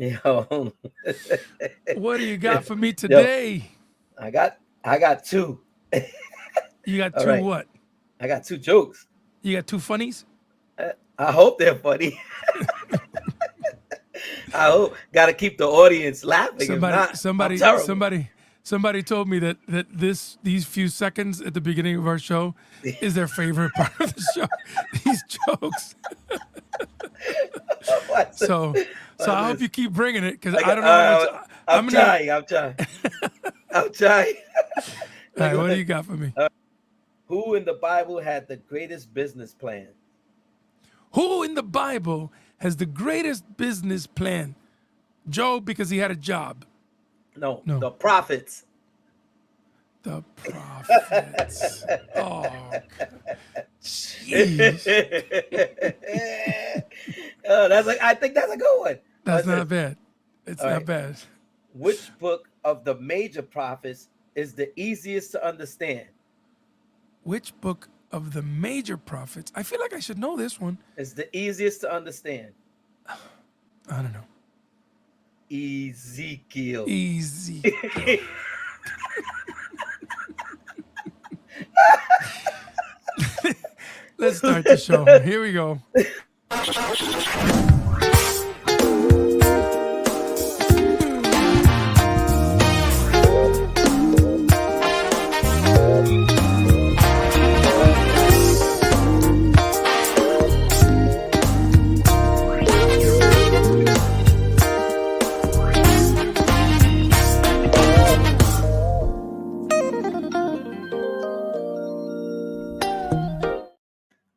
Yo. What do you got for me Yo, today? I got two. You got All two right. what? I got two jokes. You got two funnies? I hope they're funny. I hope gotta keep the audience laughing. If Somebody, not, I'm somebody, terrible. somebody, somebody told me that these few seconds at the beginning of our show is their favorite part of the show. These jokes. What's this? So, so What's I hope you this? keep bringing it because I I got, don't know how much I'm I'm gonna need. trying. I'm trying. I'm trying. All Look, right, what do look. you got for me? Who in the Bible had the greatest business plan? Who in the Bible has the greatest business plan? Job because he had a job. No, No, the prophets. the prophets. Oh, jeez. That's like I think that's a good one. That's What's not this? bad. It's All not right. bad. Which book of the major prophets is the easiest to understand? Which book of the major prophets? I feel like I should know this one. Is the easiest to understand? I don't know. Ezekiel. Ezekiel. Let's start the show. Here we go.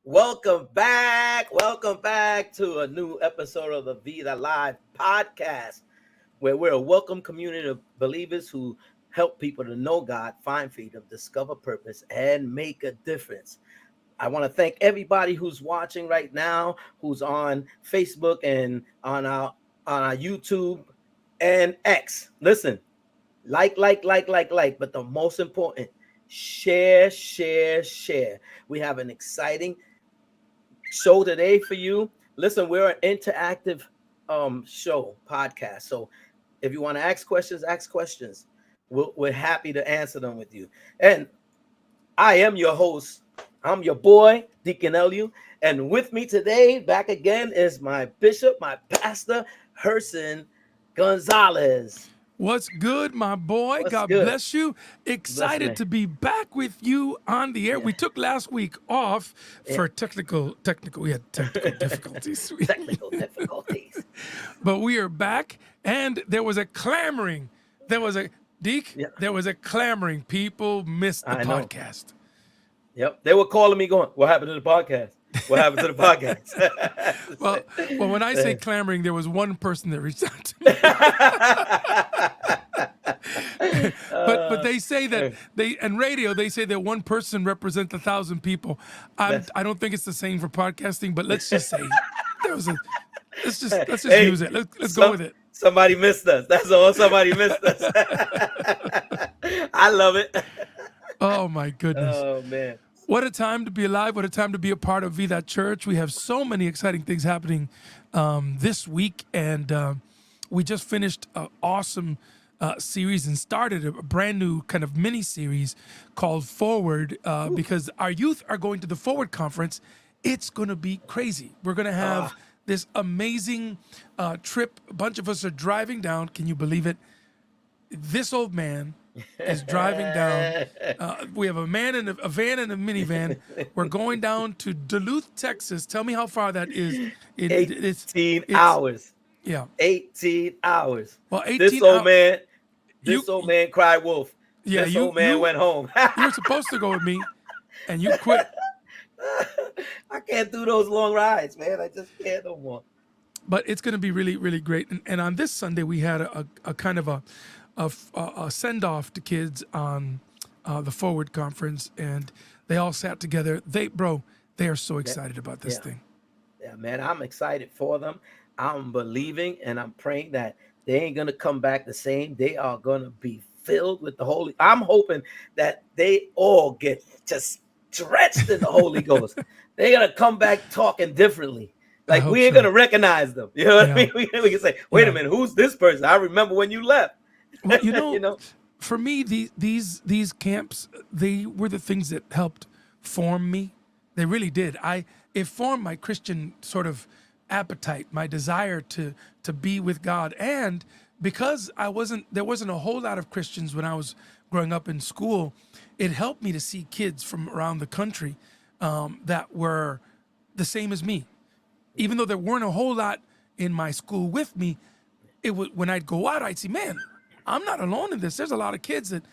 Welcome back. Welcome back to a new episode of the Vida Live podcast, where we're a welcome community of believers who help people to know God, find freedom, discover purpose, and make a difference. I want to thank everybody who's watching right now, who's on Facebook and on our YouTube and X. Listen, like, but the most important, share, share, share. We have an exciting show today for you. Listen, we're an interactive show podcast. So if you want to ask questions, ask questions. We're happy to answer them with you. And I am your host. I'm your boy, Deacon Elu. And with me today, back again, is my bishop, my pastor, Herson Gonzalez. What's good, my boy? What's God good? bless you. Bless Excited me. to be back with you on the air. Yeah. We took last week off Yeah. for technical. We had technical difficulties. Technical difficulties. But we are back, and there was a clamoring. There was a Yeah. There was a clamoring. People missed the I know. podcast. Yep. They were calling me going, what happened to the podcast? What happened to the podcast? Well, when I say clamoring, there was one person that reached out to me. But they say that in radio they say that one person represents 1,000 people. I don't think it's the same for podcasting, but let's just say there was a let's just Hey, use it. Let's go with it. Somebody missed us. That's all. Somebody missed us. I love it. Oh my goodness. Oh man. What a time to be alive. What a time to be a part of Vida Church. We have so many exciting things happening this week. And we just finished an awesome series and started a brand new kind of mini series called Forward because our youth are going to the Forward Conference. It's going to be crazy. We're going to have this amazing trip. A bunch of us are driving down. Can you believe it? This old man is driving down. We have a man in a van and a minivan. We're going down to Duluth, Texas. Tell me how far that is. 18 hours. Yeah. 18 hours. Well, 18 This old man, You- old man cried wolf. Yeah, This old man went home. You were supposed to go with me, and you quit. I can't do those long rides, man. I just can't no more. But it's going to be really, really great. And on this Sunday, we had a kind of a send off to kids on the Forward Conference, and they all sat together. They are so excited about this thing. Yeah, man, I'm excited for them. I'm believing and I'm praying that they ain't gonna come back the same. They are gonna be filled with the Holy. I'm hoping that they all get just drenched in the Holy Ghost. They're gonna come back talking differently. I Like hope we ain't so. gonna recognize them. You know what I Yeah. mean? We can say, wait a Yeah. minute, who's this person? I remember when you left. Well, You know? for me, these camps, they were the things that helped form me. They really did. It formed my Christian sort of appetite, my desire to be with God, and because there wasn't a whole lot of Christians when I was growing up in school, it helped me to see kids from around the country that were the same as me. Even though there weren't a whole lot in my school with me, it was when I'd go out, I'd see, man, I'm not alone in this. There's a lot of kids that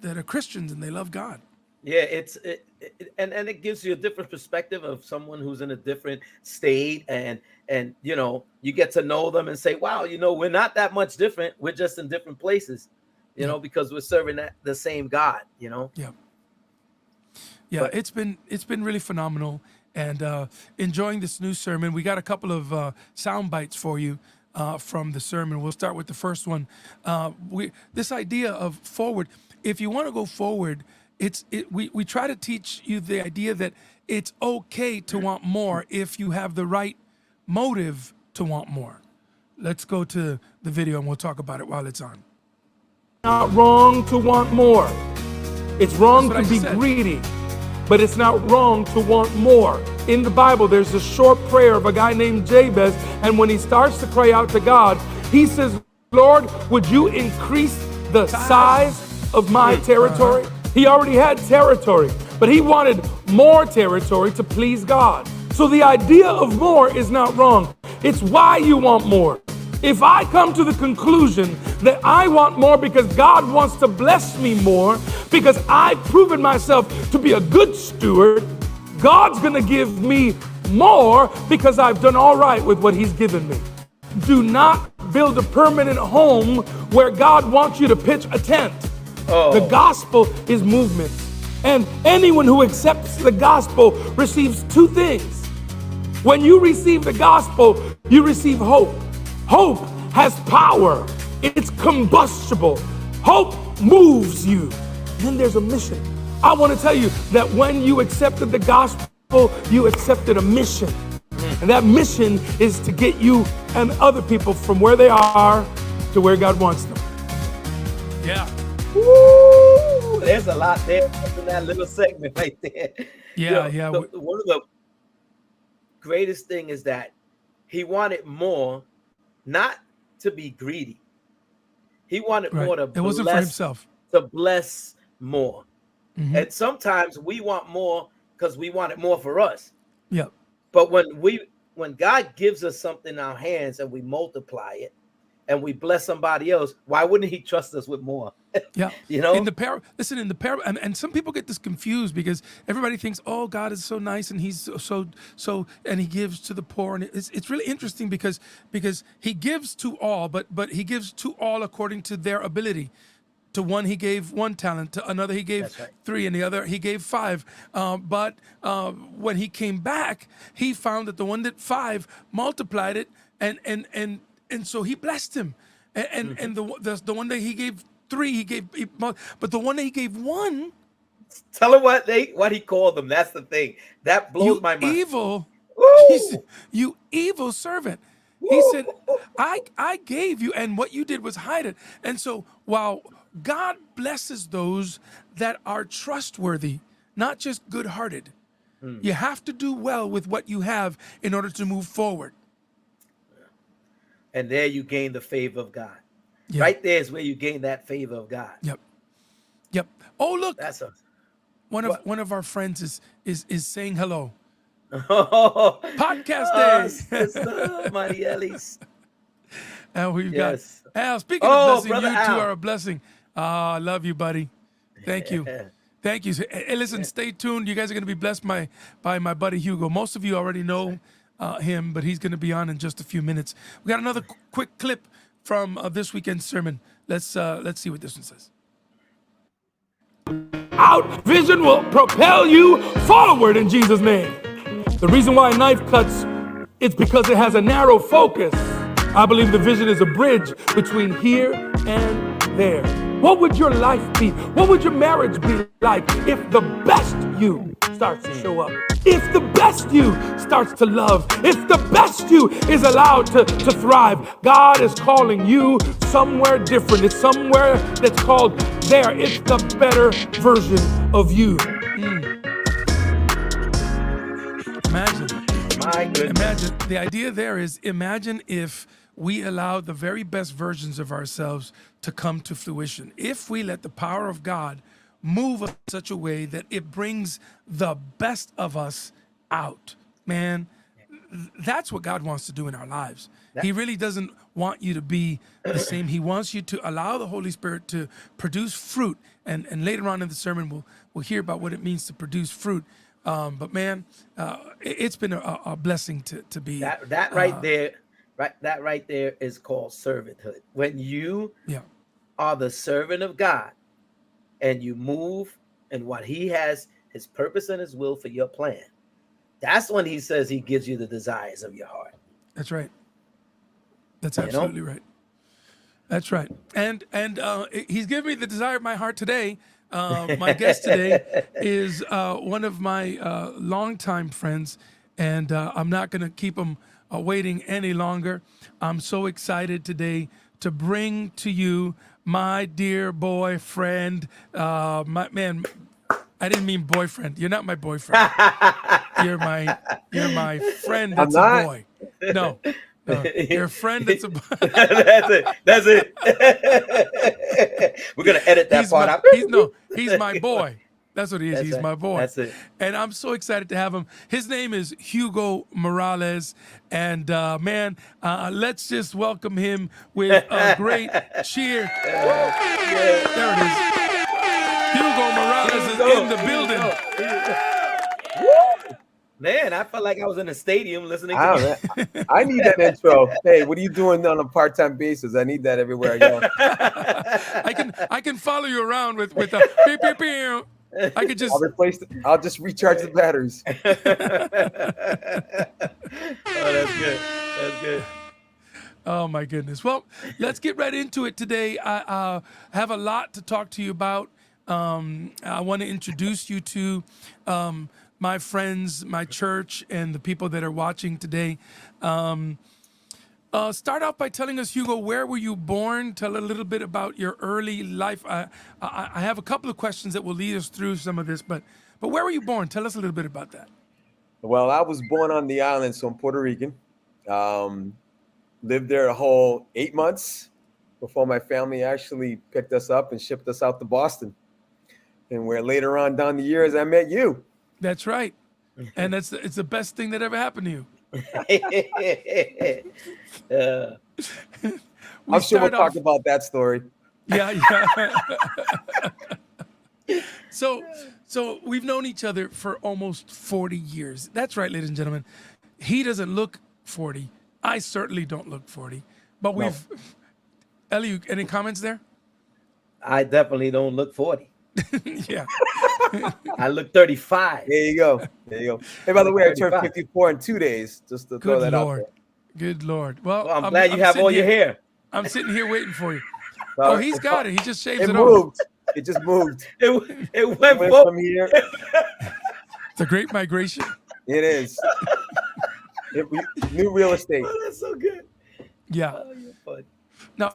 are Christians and they love God. Yeah, and it gives you a different perspective of someone who's in a different state, and you get to know them and say, wow, we're not that much different. We're just in different places, Yep. because we're serving the same God. Yeah. Yeah, But it's been really phenomenal, and enjoying this new sermon. We got a couple of sound bites for you from the sermon. We'll start with the first one. This idea of forward. If you want to go forward, we try to teach you the idea that it's okay to want more if you have the right motive to want more. Let's go to the video and we'll talk about it while it's on. Not wrong to want more. It's wrong That's what to I be said. greedy, but it's not wrong to want more. In the Bible, there's a short prayer of a guy named Jabez, and when he starts to cry out to God, he says, Lord, would you increase the size of my territory? He already had territory, but he wanted more territory to please God. So the idea of more is not wrong. It's why you want more. If I come to the conclusion that I want more because God wants to bless me more, because I've proven myself to be a good steward, God's gonna give me more because I've done all right with what He's given me. Do not build a permanent home where God wants you to pitch a tent. The gospel is movement. And anyone who accepts the gospel receives two things. When you receive the gospel, you receive hope. Hope has power. It's combustible. Hope moves you. Then there's a mission. I want to tell you that when you accepted the gospel, you accepted a mission. And that mission is to get you and other people from where they are to where God wants them. Yeah. woo, there's a lot there in that little segment right there. Yeah. One of the greatest thing is that he wanted more, not to be greedy. He wanted more to It wasn't for himself. to bless more. Mm-hmm. And sometimes we want more because we want it more for us. Yep. But when God gives us something in our hands and we multiply it and we bless somebody else, why wouldn't He trust us with more? Yeah. You know? In the parable, and some people get this confused because everybody thinks, oh, God is so nice and He's so and He gives to the poor, and it's really interesting because He gives to all, but He gives to all according to their ability. To one He gave 1 talent, to another He gave That's right. 3, and the other He gave 5. But when He came back, He found that the one that 5 multiplied it, and so He blessed him, and the one that He gave 3, but the one that He gave 1. Tell him what He called them. That's the thing. That blows my mind. Evil, Woo! he said, you evil servant. He said, I gave you, and what you did was hide it. And so while God blesses those that are trustworthy, not just good-hearted, you have to do well with what you have in order to move forward. And there you gain the favor of God. Yeah. Right there is where you gain that favor of God. Yep. Oh, look, That's one of our friends is saying hello. podcast day. Sister Marielis. And we've Yes. got Al. Speaking of blessing, Brother you Al. two are a blessing. I love you, buddy. Thank you. Thank you. Hey, listen, stay tuned. You guys are going to be blessed by my buddy Hugo. Most of you already know him, but he's going to be on in just a few minutes. We got another quick clip from this weekend's sermon. Let's see what this one says. Out vision will propel you forward in Jesus' name. The reason why a knife cuts, it's because it has a narrow focus. I believe the vision is a bridge between here and there. What would your life be? What would your marriage be like if the best you starts to show up? if the best you starts to love, if the best you is allowed to thrive, God is calling you somewhere different. It's somewhere that's called there. It's the better version of you. Imagine. My goodness. Imagine. The idea there is imagine if we allow the very best versions of ourselves to come to fruition. If we let the power of God move us in such a way that it brings the best of us out, man, that's what God wants to do in our lives. He really doesn't want you to be the same. He wants you to allow the Holy Spirit to produce fruit. And later on in the sermon, we'll hear about what it means to produce fruit. But man, it's been a blessing to be. That right there, that right there is called servanthood. When you Yeah. are the servant of God and you move in what he has, his purpose and his will for your plan, that's when he says he gives you the desires of your heart. That's right. That's absolutely right. That's right. And he's given me the desire of my heart today. My guest today is one of my longtime friends, and I'm not going to keep him waiting any longer. I'm so excited today to bring to you my dear boyfriend. My man, I didn't mean boyfriend. You're not my boyfriend. You're my friend. That's a boy. No. Your friend that's a that's it. We're gonna edit that part out. He's my boy. That's what he is. He's my boy. That's it. And I'm so excited to have him. His name is Hugo Morales. And man, let's just welcome him with a great cheer. There it is. Hugo Morales is in the building. Man, I felt like I was in a stadium listening to I need that intro. Hey, what are you doing on a part-time basis? I need that everywhere I go. I can follow you around with a pew, pew, pew. I could just I'll just recharge the batteries. Oh, that's good. That's good. Oh my goodness. Well, let's get right into it today. I have a lot to talk to you about. I want to introduce you to my friends, my church, and the people that are watching today. Start off by telling us, Hugo, where were you born? Tell a little bit about your early life. I have a couple of questions that will lead us through some of this, but where were you born? Tell us a little bit about that. Well, I was born on the island, so I'm Puerto Rican. Lived there a whole 8 months before my family actually picked us up and shipped us out to Boston. And where later on down the years, I met you. That's right. And it's the best thing that ever happened to you. I'm sure we'll talk about that story. Yeah. So we've known each other for almost 40 years. That's right, ladies and gentlemen. He doesn't look 40. I certainly don't look 40. But we've... No. Ellie, any comments there? I definitely don't look 40. Yeah. I look 35. There you go. Hey, by the way, I turned 54 in 2 days. Just to throw that out there. Good Lord. Well, I'm glad you have all your hair. I'm sitting here waiting for you. Oh, he's got it. He just shaves it moved. Off. It just moved. It went from here. It's a great migration. It is. New real estate. Oh, that's so good. Yeah. Oh, you're fun. Now,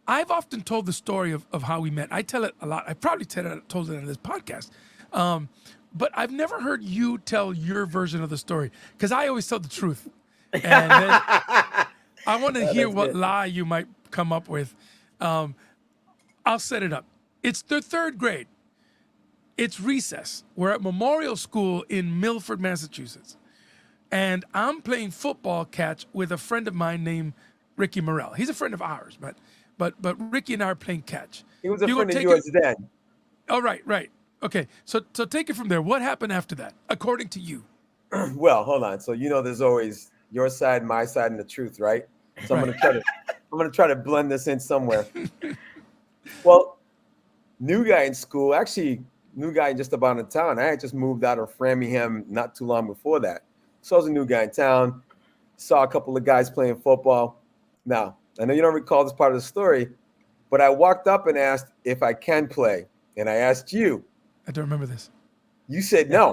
I've often told the story of how we met. I tell it a lot. I probably told it on this podcast. But I've never heard you tell your version of the story because I always tell the truth. And then I want to hear what lie you might come up with. I'll set it up. It's the third grade. It's recess. We're at Memorial School in Milford, Massachusetts. And I'm playing football catch with a friend of mine named Ricky Morel. He's a friend of ours, but Ricky and I are playing catch. He was a friend of yours then. Oh, right. Okay, so take it from there. What happened after that, according to you? Well, hold on. So there's always your side, my side, and the truth, right? So I'm gonna try to blend this in somewhere. Well, new guy in school, actually new guy just about in town. I had just moved out of Framingham not too long before that. So I was a new guy in town, saw a couple of guys playing football. Now, I know you don't recall this part of the story, but I walked up and asked if I can play. And I asked you. I don't remember this. You said no.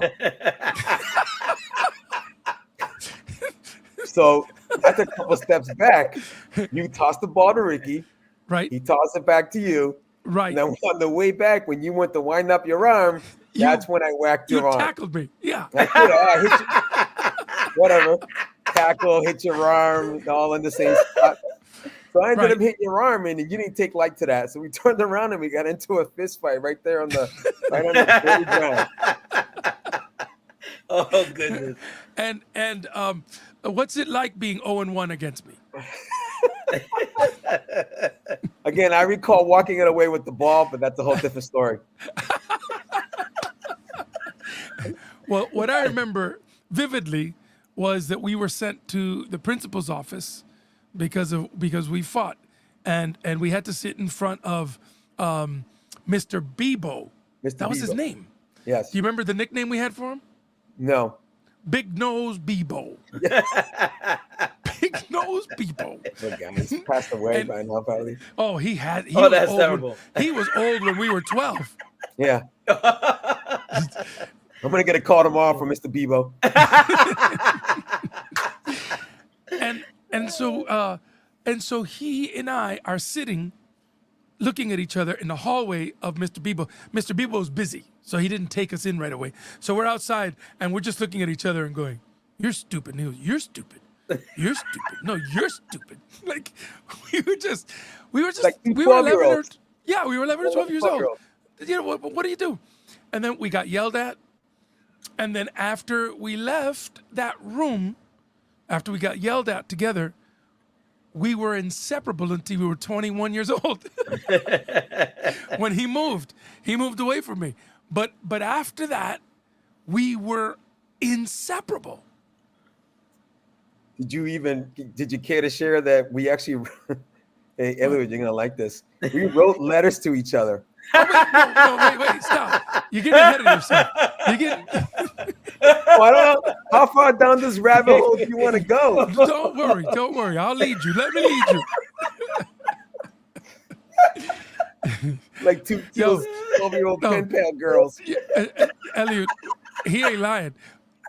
So I took a couple steps back. You tossed the ball to Ricky. Right. He tossed it back to you. Right. And then on the way back, when you went to wind up your arm, that's when I whacked your You arm. tackled me. Yeah. I could have hit you. Whatever. Tackle, hit your arm, all in the same spot. So I ended up hitting your arm, and you didn't take light to that. So we turned around and we got into a fist fight right there on the very ground. Oh goodness. And what's it like being 0-1 against me? Again, I recall walking it away with the ball, but that's a whole different story. Well, what I remember vividly was that we were sent to the principal's office because we fought, and we had to sit in front of Mr. Bebo. That was his name. Yes. Do you remember the nickname we had for him? No. Big Nose Bebo. Big Nose Bebo. Look, guys, he passed away by now, probably. Oh, he that's was terrible. He was old when we were 12. Yeah. I'm gonna get a call tomorrow from Mr. Bebo. And so he and I are sitting, looking at each other in the hallway of Mr. Bebo. Mr. Bebo's busy, so he didn't take us in right away. So we're outside and we're just looking at each other and going, "You're stupid." And he goes, "You're stupid. You're stupid. No, you're stupid." Like we were like we were 11 or, yeah, we were 11 or 12 years old. You know what do you do? And then we got yelled at. And then after we left that room, after we got yelled at together, we were inseparable until we were 21 years old. When he moved away from me. But after that, we were inseparable. Did you care to share that we actually, hey, Elliot, you're going to like this. We wrote letters to each other. Oh, wait, stop. You're getting ahead of yourself. Oh, I don't know how far down this rabbit hole do you want to go. Don't worry. I'll lead you. Let me lead you. Like two 12-year-old pen pal girls. Elliot, he ain't lying.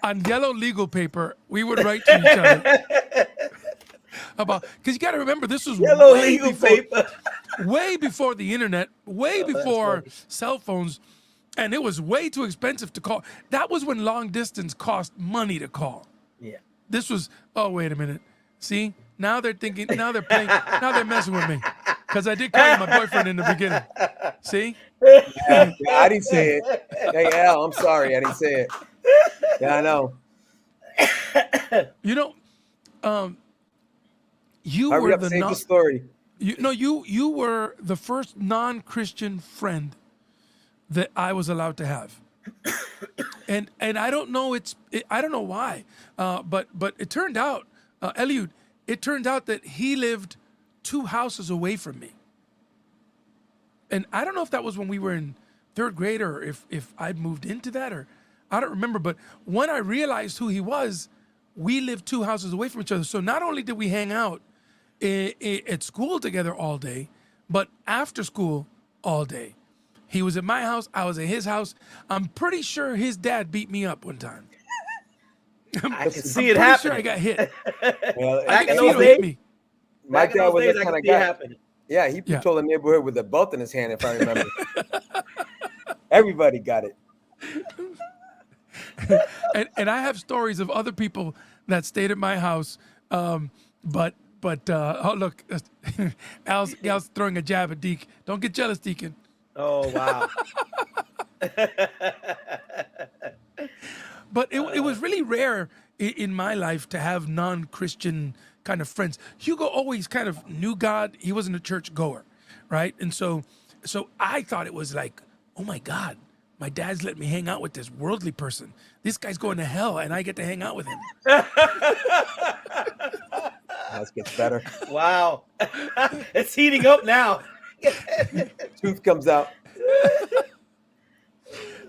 On yellow legal paper, we would write to each other about, because you got to remember, this was Yellow legal paper. Way before the internet, way before cell phones, and it was way too expensive to call. That was when long distance cost money to call. Yeah. This was, oh, wait a minute. See, now they're thinking, now they're messing with me. Because I did call you my boyfriend in the beginning. See? Yeah, I didn't say it. Hey, Al, I'm sorry. I didn't say it. Yeah, I know. You know, you Hurry were up, the save the story. You were the first non-Christian friend that I was allowed to have, and I don't know I don't know why, but it turned out, Eliud, it turned out that he lived 2 houses away from me, and I don't know if that was when we were in 3rd grade or if I'd moved into that, or I don't remember. But when I realized who he was, we lived 2 houses away from each other. So not only did we hang out at school together all day, but after school all day. He was at my house, I was at his house. I'm pretty sure his dad beat me up one time. I can see it happening. Sure I got hit. Well, I think those he hit me. my Back in dad those was days, that I kind can of see it guy. happening. Yeah, he patrolled the neighborhood with a belt in his hand, if I remember. Everybody got it. And I have stories of other people that stayed at my house, but oh look, Al's throwing a jab at Deke. Don't get jealous, Deacon. Oh wow. But it was really rare in my life to have non-Christian kind of friends. Hugo always kind of knew God. He wasn't a church goer, right? And so I thought it was like, oh my God, my dad's letting me hang out with this worldly person. This guy's going to hell, and I get to hang out with him. This gets better. Wow. It's heating up now. Truth comes out.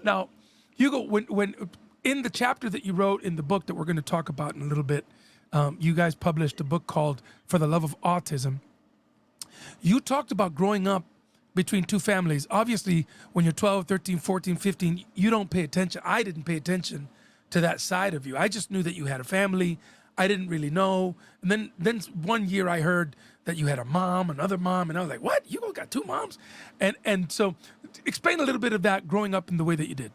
Now, Hugo, when in the chapter that you wrote in the book that we're going to talk about in a little bit, you guys published a book called For the Love of Autism. You talked about growing up between two families. Obviously, when you're 12, 13, 14, 15, you don't pay attention. I didn't pay attention to that side of you. I just knew that you had a family. I didn't really know. And then one year I heard that you had a mom, another mom, and I was like, "What? You got two moms?" And so explain a little bit of that growing up in the way that you did.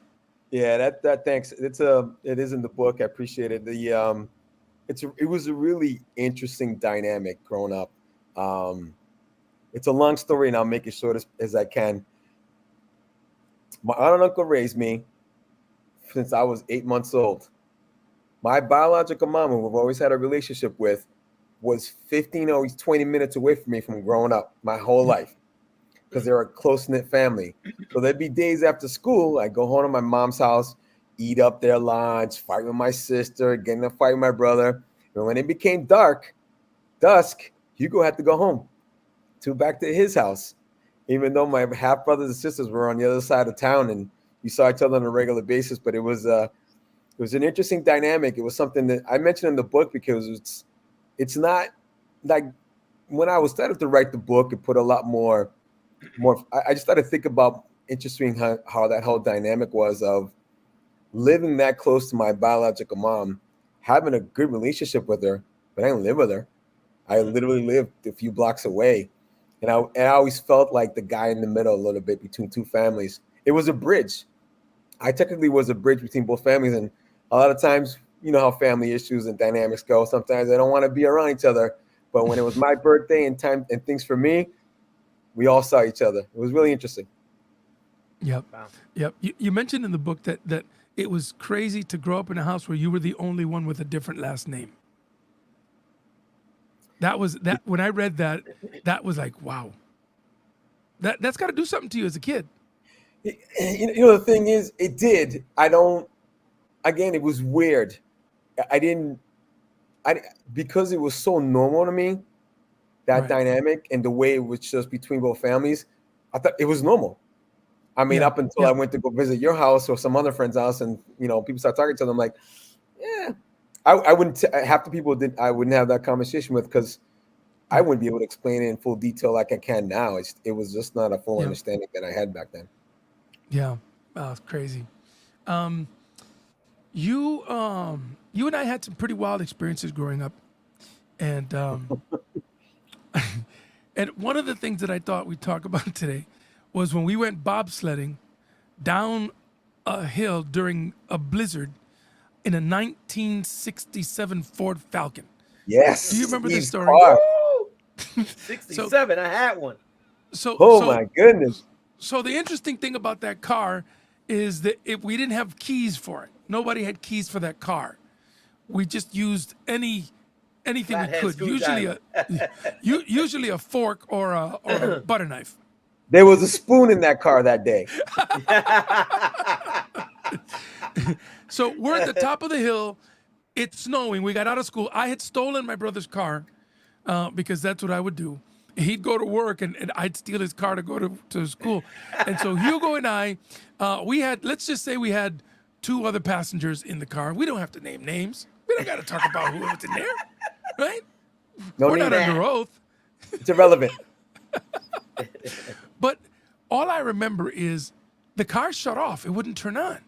Yeah, that thanks. It is in the book. I appreciate it. It was a really interesting dynamic growing up. It's a long story, and I'll make it short as I can. My aunt and uncle raised me since I was 8 months old. My biological mom, who I've always had a relationship with, was 15 or 20 minutes away from me from growing up my whole life, because they're a close-knit family. So there'd be days after school, I'd go home to my mom's house, eat up their lunch, fight with my sister, get in a fight with my brother. And when it became dusk, Hugo had to go home back to his house, even though my half brothers and sisters were on the other side of town, and we saw each other on a regular basis. But it was an interesting dynamic. It was something that I mentioned in the book because it's not like when I was started to write the book, it put a lot more. I just started to think about interesting how that whole dynamic was of living that close to my biological mom, having a good relationship with her, but I didn't live with her. I literally lived a few blocks away. And I always felt like the guy in the middle a little bit between two families. It was a bridge. I technically was a bridge between both families. And a lot of times, you know how family issues and dynamics go. Sometimes they don't want to be around each other. But when it was my birthday and time and things for me, we all saw each other. It was really interesting. Yep. Wow. Yep. You mentioned in the book that it was crazy to grow up in a house where you were the only one with a different last name. That when I read that was like, wow. That's got to do something to you as a kid. You know, the thing is, it did. Again, it was weird. Because it was so normal to me, that Right. dynamic and the way it was just between both families, I thought it was normal. I mean, Yeah. up until Yeah. I went to go visit your house or some other friend's house, and people start talking to them, I'm like, yeah, I wouldn't. Half the people I wouldn't have that conversation with because I wouldn't be able to explain it in full detail like I can now. It was just not a full Yeah. understanding that I had back then. Yeah. Oh, it's crazy. You and I had some pretty wild experiences growing up, and and one of the things that I thought we'd talk about today was when we went bobsledding down a hill during a blizzard in a 1967 Ford Falcon. Yes. Do you remember this Steve's story? car. Woo! 67. I had one. So Oh so my goodness. so the interesting thing about that car is that we didn't have keys for it. Nobody had keys for that car. We just used anything we Flathead could. Usually a fork or a butter knife. There was a spoon in that car that day. So we're at the top of the hill. It's snowing. We got out of school. I had stolen my brother's car because that's what I would do. He'd go to work and I'd steal his car to go to school. And so Hugo and I, let's just say we had two other passengers in the car. We don't have to name names. We don't got to talk about who was in there, right? No We're need not that. under oath. It's irrelevant. But all I remember is the car shut off. It wouldn't turn on.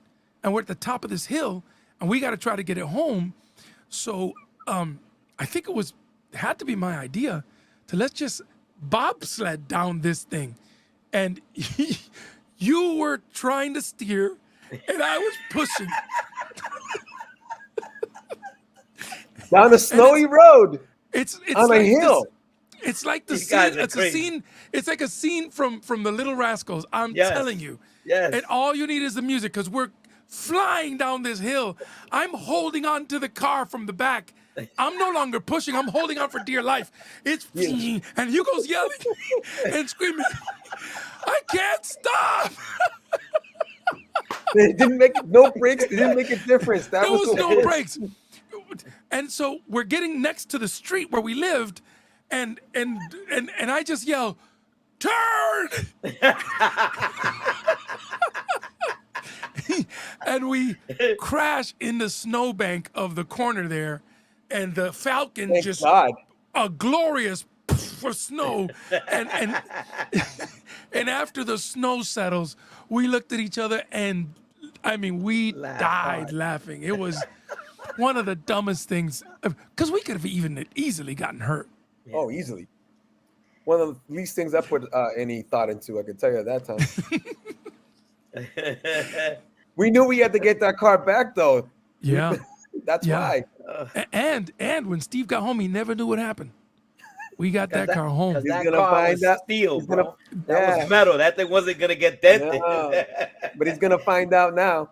And we're at the top of this hill and we got to try to get it home. So I think it had to be my idea to let's just bobsled down this thing. And you were trying to steer and I was pushing. Down a snowy road It's on like a hill. It's like the You guys scene. are It's a crazy. scene. It's like a scene from the Little Rascals. I'm Yes. telling you. Yes. And all you need is the music because we're flying down this hill. I'm holding on to the car from the back. I'm no longer pushing. I'm holding on for dear life. It's and Hugo's yelling and screaming. I can't stop. It didn't make no brakes. It didn't make a difference. That There was the no brakes. And so we're getting next to the street where we lived, and I just yell, turn! And we crash in the snowbank of the corner there, and the Falcon Thank God. a glorious for snow, and And after the snow settles, we looked at each other and, I mean, we Laugh died hard. laughing. It was one of the dumbest things because we could have even easily gotten hurt. Oh, easily. One of the least things I put any thought into. I can tell you at that time. We knew we had to get that car back, though. Yeah. That's Yeah. why. And when Steve got home, he never knew what happened. We got that car home. Because He's that gonna car find was out- steel, he's gonna- bro. That Yeah. was metal. That thing wasn't gonna get dented. No. But he's gonna find out now.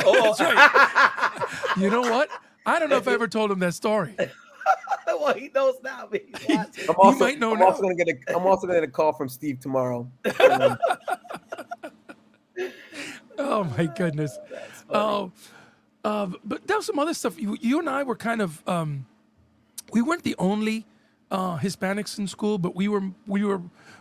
Oh. You know what? I don't know if I ever told him that story. Well, he knows now. But he's watching. I'm also, might know I'm now. also gonna get I'm also gonna get a call from Steve tomorrow. Oh my goodness. Oh, but there was some other stuff. You and I were kind of we weren't the only Hispanics in school, but we were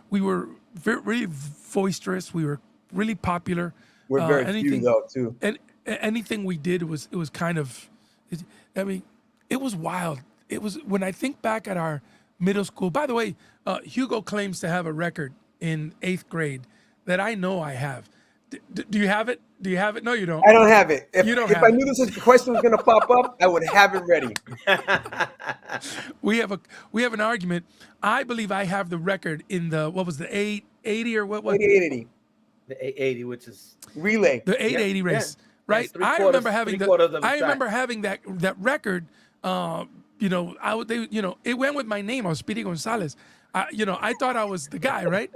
really boisterous. We were really popular. We're very few though too. And anything we did it was kind of, I mean, it was wild. It was when I think back at our middle school. By the way, Hugo claims to have a record in 8th grade that I know I have. Do you have it? Do you have it? No, you don't. I don't have it. If, You don't if have I it. knew this question was gonna pop up, I would have it ready. We have an argument. I believe I have the record in the what was the 880 or what was 80, The 880, which is relay. the 880 race, right? That's I remember having three-quarters of the I track. remember having that record. You know, it went with my name. I was Speedy Gonzalez. I thought I was the guy, right?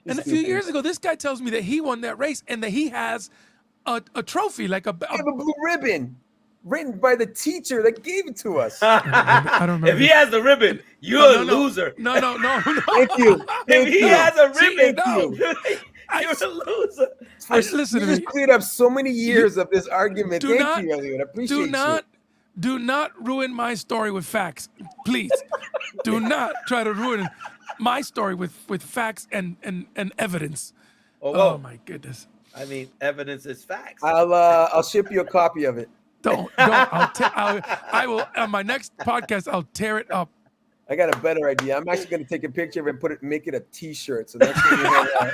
And a few years ago, this guy tells me that he won that race and that he has a trophy, like I have a blue ribbon written by the teacher that gave it to us. I don't remember. If he has the ribbon, you're No, a no. loser. No. Thank you. If Thank he you. has a ribbon, Thank you're a loser. Listen You to me. just cleared up so many years of this argument. Do Thank not- you, Elliot. I appreciate Do not ruin my story with facts, please. Do not try to ruin my story with facts and evidence. Oh, Oh whoa. my goodness! I mean, evidence is facts. you. I'll ship you a copy of it. Don't. I will on my next podcast. I'll tear it up. I got a better idea. I'm actually going to take a picture of it and make it a T-shirt. So next time you hang out,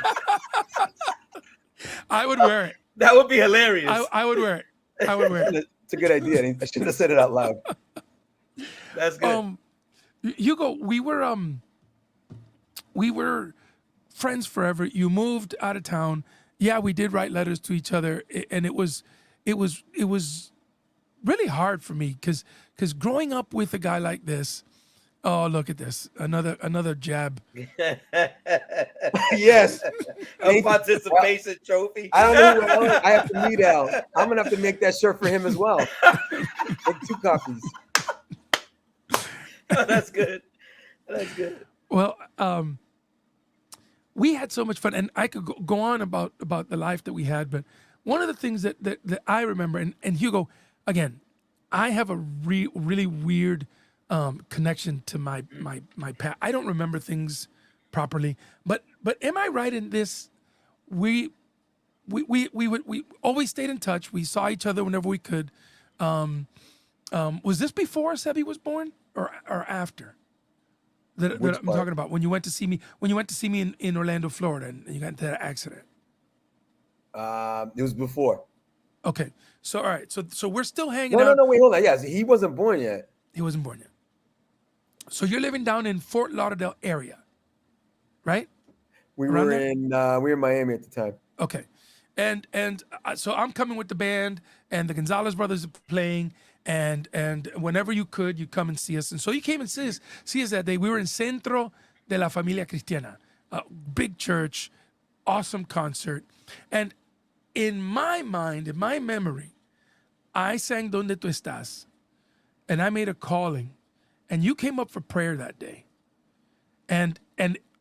I would wear it. That would be hilarious. I would wear it. I would wear it. it's a good idea. I shouldn't have said it out loud. That's good. Hugo, we were friends forever. You moved out of town. Yeah, we did write letters to each other, and it was really hard for me because growing up with a guy like this. Oh, look at this! Another jab. Yes. A participation trophy. I don't know who else I have to meet Al. I'm gonna have to make that shirt for him as well. Make 2 copies. Oh, that's good. That's good. Well, we had so much fun, and I could go on about the life that we had. But one of the things that I remember, and Hugo, again, I have a really weird connection to my past. I don't remember things properly, but am I right in this? We always stayed in touch. We saw each other whenever we could. Was this before Sebi was born or after? That Which I'm part? talking about when you went to see me in Orlando, Florida, and you got into that accident. It was before. Okay, so all right, so we're still hanging No, out. wait, hold on. Yes, he wasn't born yet. He wasn't born yet. So you're living down in Fort Lauderdale area, right? We Around were there? in Miami at the time. Okay, and so I'm coming with the band, and the Gonzalez brothers are playing, and whenever you could, you come and see us. And so you came and see us that day. We were in Centro de la Familia Cristiana, a big church, awesome concert, and in my mind, in my memory, I sang Donde Tu Estás, and I made a calling, and you came up for prayer that day, and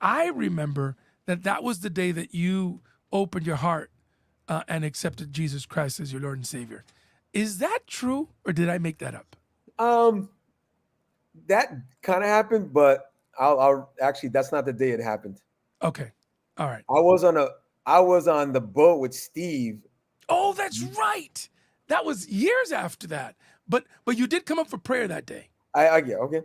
I remember that was the day that you opened your heart and accepted Jesus Christ as your Lord and Savior. Is that true, or did I make that up? That kind of happened, but I'll actually that's not the day it happened. Okay, all right. I was on the boat with Steve. Oh, that's right. That was years after that. But you did come up for prayer that day. I get okay.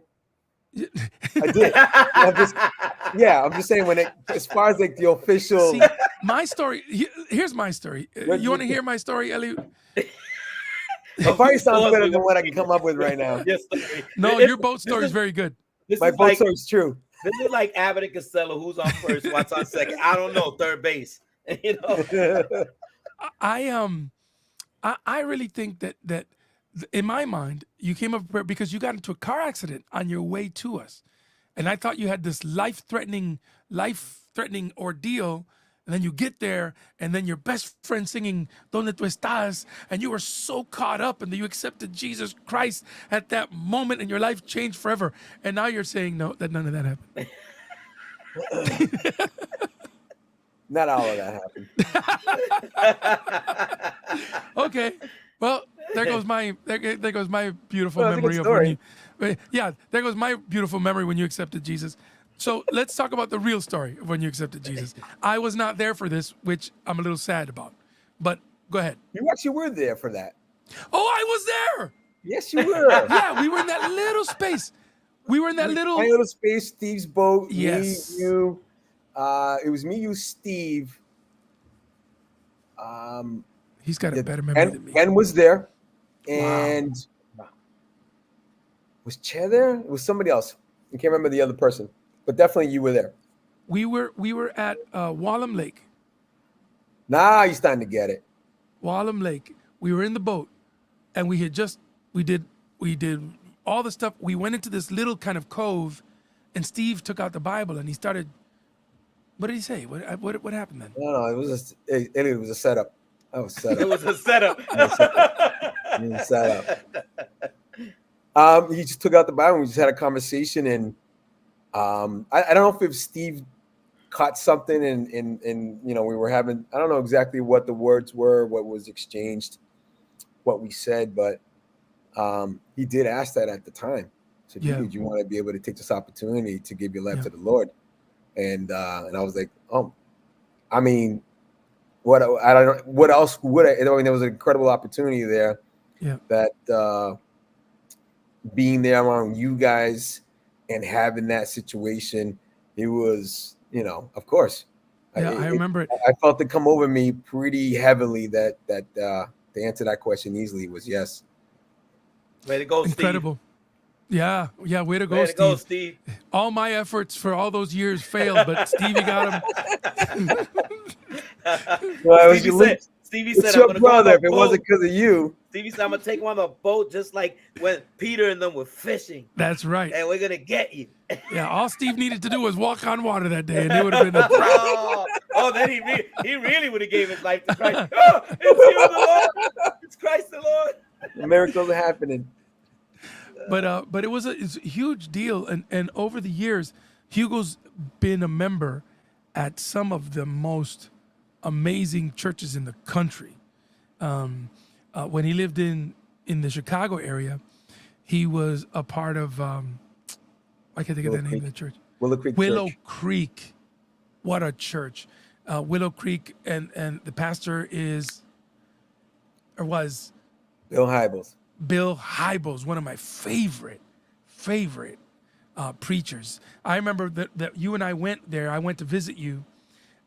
I did. I'm just saying as far as like the official See, My story. Here's my story. You want to hear my story, Ellie? It probably sounds Pause, better we than what I can wait. come up with right now. Yes, sorry. No, your boat story is very good. This My is boat like story is true. this is like Abbott and Costello. Who's on first? What's on second? I don't know. Third base. You know. I really think that in my mind you came up prepared because you got into a car accident on your way to us, and I thought you had this life-threatening ordeal, and then you get there, and then your best friend singing "Donde tú estás," and you were so caught up, and you accepted Jesus Christ at that moment, and your life changed forever. And now you're saying no, that none of that happened. Not all of that happened. Okay. Well, there goes my beautiful Well, it's a good memory of story. there goes my beautiful memory when you accepted Jesus. So let's talk about the real story of when you accepted Jesus. I was not there for this, which I'm a little sad about. But go ahead. You actually were there for that. Oh, I was there. Yes, you were. Yeah, we were in that little space. We were in that little. Tiny little space, Steve's boat, Yes. me, you. It was me, you, Steve. He's got a better memory than me. Ken was there, and was Che there? It was somebody else. I can't remember the other person, but definitely you were there. We were at Wallem Lake. Nah, you're starting to get it. Wallem Lake. We were in the boat, and we did all the stuff. We went into this little kind of cove, and Steve took out the Bible and he started. What did he say? What happened then? No, it was it was a setup. I was set up. It was a setup. It was a setup. He just took out the Bible and we just had a conversation, and I don't know if Steve caught something and we were having, I don't know exactly what the words were, what was exchanged, what we said, but he did ask that at the time. So dude, you want to be able to take this opportunity to give your life to the Lord. And I was like, I mean, what else would I mean, there was an incredible opportunity there. Yeah. That being there around you guys and having that situation, it was, of course. Yeah, I remember it. I felt it come over me pretty heavily that to answer that question easily was yes. Way to go, Steve. Incredible. Yeah, way to go, Way to Steve. go, Steve. All my efforts for all those years failed, but Stevie got him. Well, Stevie said, it's your brother. If it wasn't because of you. Stevie said, I'm going to take him on the boat just like when Peter and them were fishing. That's right. And we're going to get you. Yeah, all Steve needed to do was walk on water that day, and it would have been a then he really would have gave his life to Christ. Oh, it's you, the Lord. It's Christ the Lord. The miracles are happening. But it's a huge deal, and over the years, Hugo's been a member at some of the most amazing churches in the country. When he lived in the Chicago area, he was a part of I can't think of the name of the church. Willow Creek. What a church! Willow Creek, and the pastor was Bill Hybels. Bill Hybels, one of my favorite preachers. I remember that you and I went there. I went to visit you,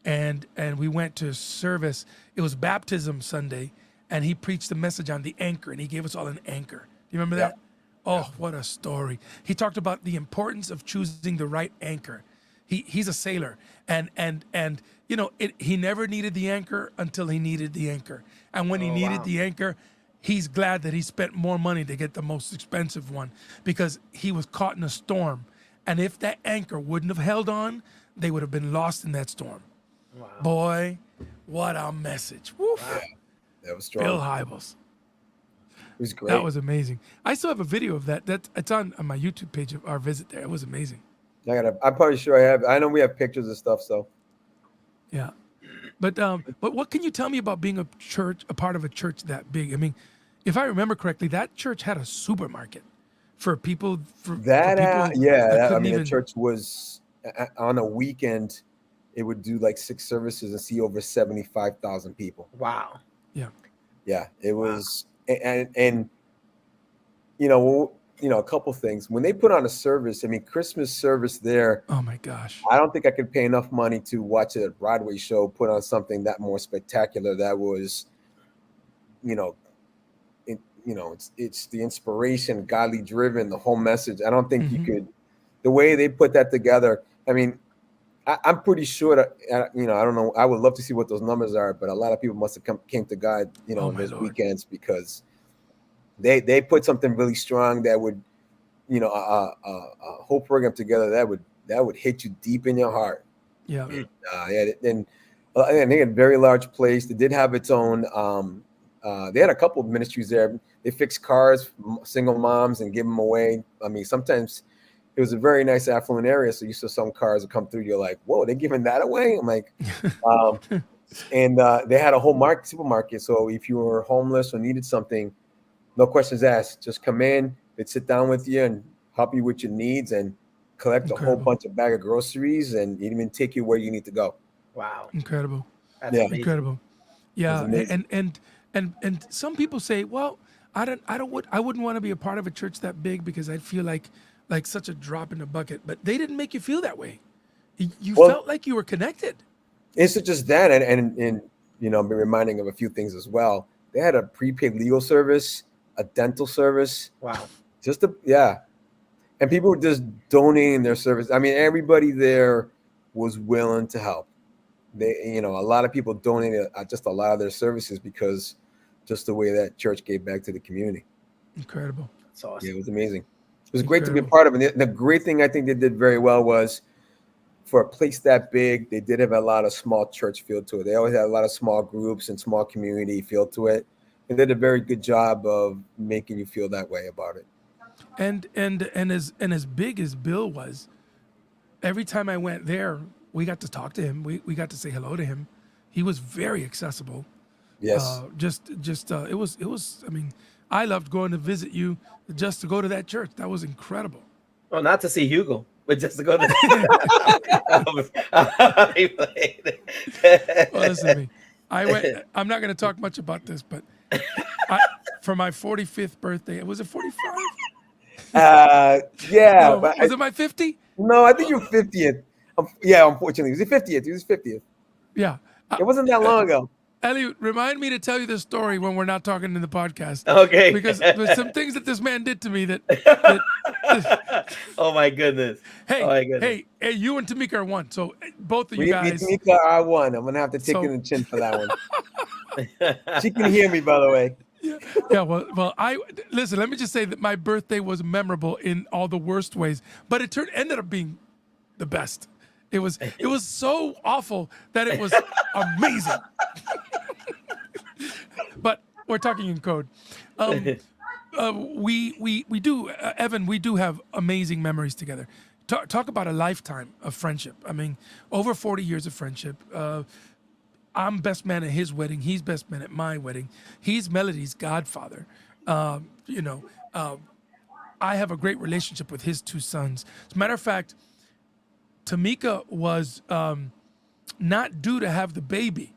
and we went to service. It was baptism Sunday, and he preached the message on the anchor, and he gave us all an anchor. Do you remember that? Oh, what a story. He talked about the importance of choosing the right anchor. He's a sailor, and he never needed the anchor until he needed the anchor. And when he needed the anchor, he's glad that he spent more money to get the most expensive one because he was caught in a storm. And if that anchor wouldn't have held on, they would have been lost in that storm. Wow. Boy, what a message. Woof. Wow. That was strong. Bill Hybels. It was great. That was amazing. I still have a video of that. It's on my YouTube page of our visit there. It was amazing. I'm probably sure I have. I know we have pictures and stuff, so. Yeah. But what can you tell me about being a part of a church that big? I mean, if I remember correctly, that church had a supermarket for people. The church was on a weekend. It would do like 6 services and see over 75,000 people. Wow. Yeah. Yeah, it was, and a couple things. When they put on a service, I mean, Christmas service there, Oh my gosh. I don't think I could pay enough money to watch a Broadway show put on something that more spectacular. That was, you know, it's the inspiration, godly driven, the whole message. I don't think you could, the way they put that together. I mean, I'm pretty sure that I don't know. I would love to see what those numbers are, but a lot of people must have came to God, Oh in my those Lord. weekends because they put something really strong that would, a whole program together that would hit you deep in your heart. Yeah. And they had a very large place. They did have its own. They had a couple of ministries there. They fixed cars, single moms, and give them away. I mean, sometimes it was a very nice affluent area, so you saw some cars that come through. You're like, "Whoa, they're giving that away!" I'm like, and they had a whole supermarket. So if you were homeless or needed something, no questions asked. Just come in. They'd sit down with you and help you with your needs and collect a whole Incredible. bunch of bag of groceries and even take you where you need to go. Wow. Incredible. That's Yeah. amazing. Incredible. Yeah. amazing. And some people say, well, I wouldn't want to be a part of a church that big because I'd feel like such a drop in the bucket. But they didn't make you feel that way. You Well, felt like you were connected. It's just that, and be reminding of a few things as well. They had a prepaid legal service, a dental service, Wow. and people were just donating their service. I mean, everybody there was willing to help. They, a lot of people donated just a lot of their services because just the way that church gave back to the community. Incredible. That's awesome. Yeah, it was amazing. It was great to be a Incredible. part of it. The great thing I think they did very well was for a place that big, they did have a lot of small church feel to it. They always had a lot of small groups and small community feel to it. And they did a very good job of making you feel that way about it. And as big as Bill was, every time I went there, we got to talk to him. We got to say hello to him. He was very accessible. Yes. It was. I mean, I loved going to visit you just to go to that church. That was incredible. Well, not to see Hugo, but just to go to. Well, listen to me. I'm not going to talk much about this, but for my 45th birthday, was it 45? Yeah. No, was it my 50? No, I think you're 50th. Yeah, unfortunately. It was 50th. He was 50th. Yeah. It wasn't that long ago. Elliot, remind me to tell you this story when we're not talking in the podcast. Okay. Because there's some things that this man did to me that Oh my goodness. hey, Oh my goodness. hey, you and Tamika are one. So both of you We guys. Tamika R1. I'm gonna have to take in the chin for that one. She can hear me, by the way. Yeah, well, listen. Let me just say that my birthday was memorable in all the worst ways, but it ended up being the best. It was so awful that it was amazing. But we're talking in code. We do, Evan. We do have amazing memories together. Talk about a lifetime of friendship. I mean, over 40 years of friendship. I'm best man at his wedding. He's best man at my wedding. He's Melody's godfather. I have a great relationship with his two sons. As a matter of fact, Tamika was not due to have the baby.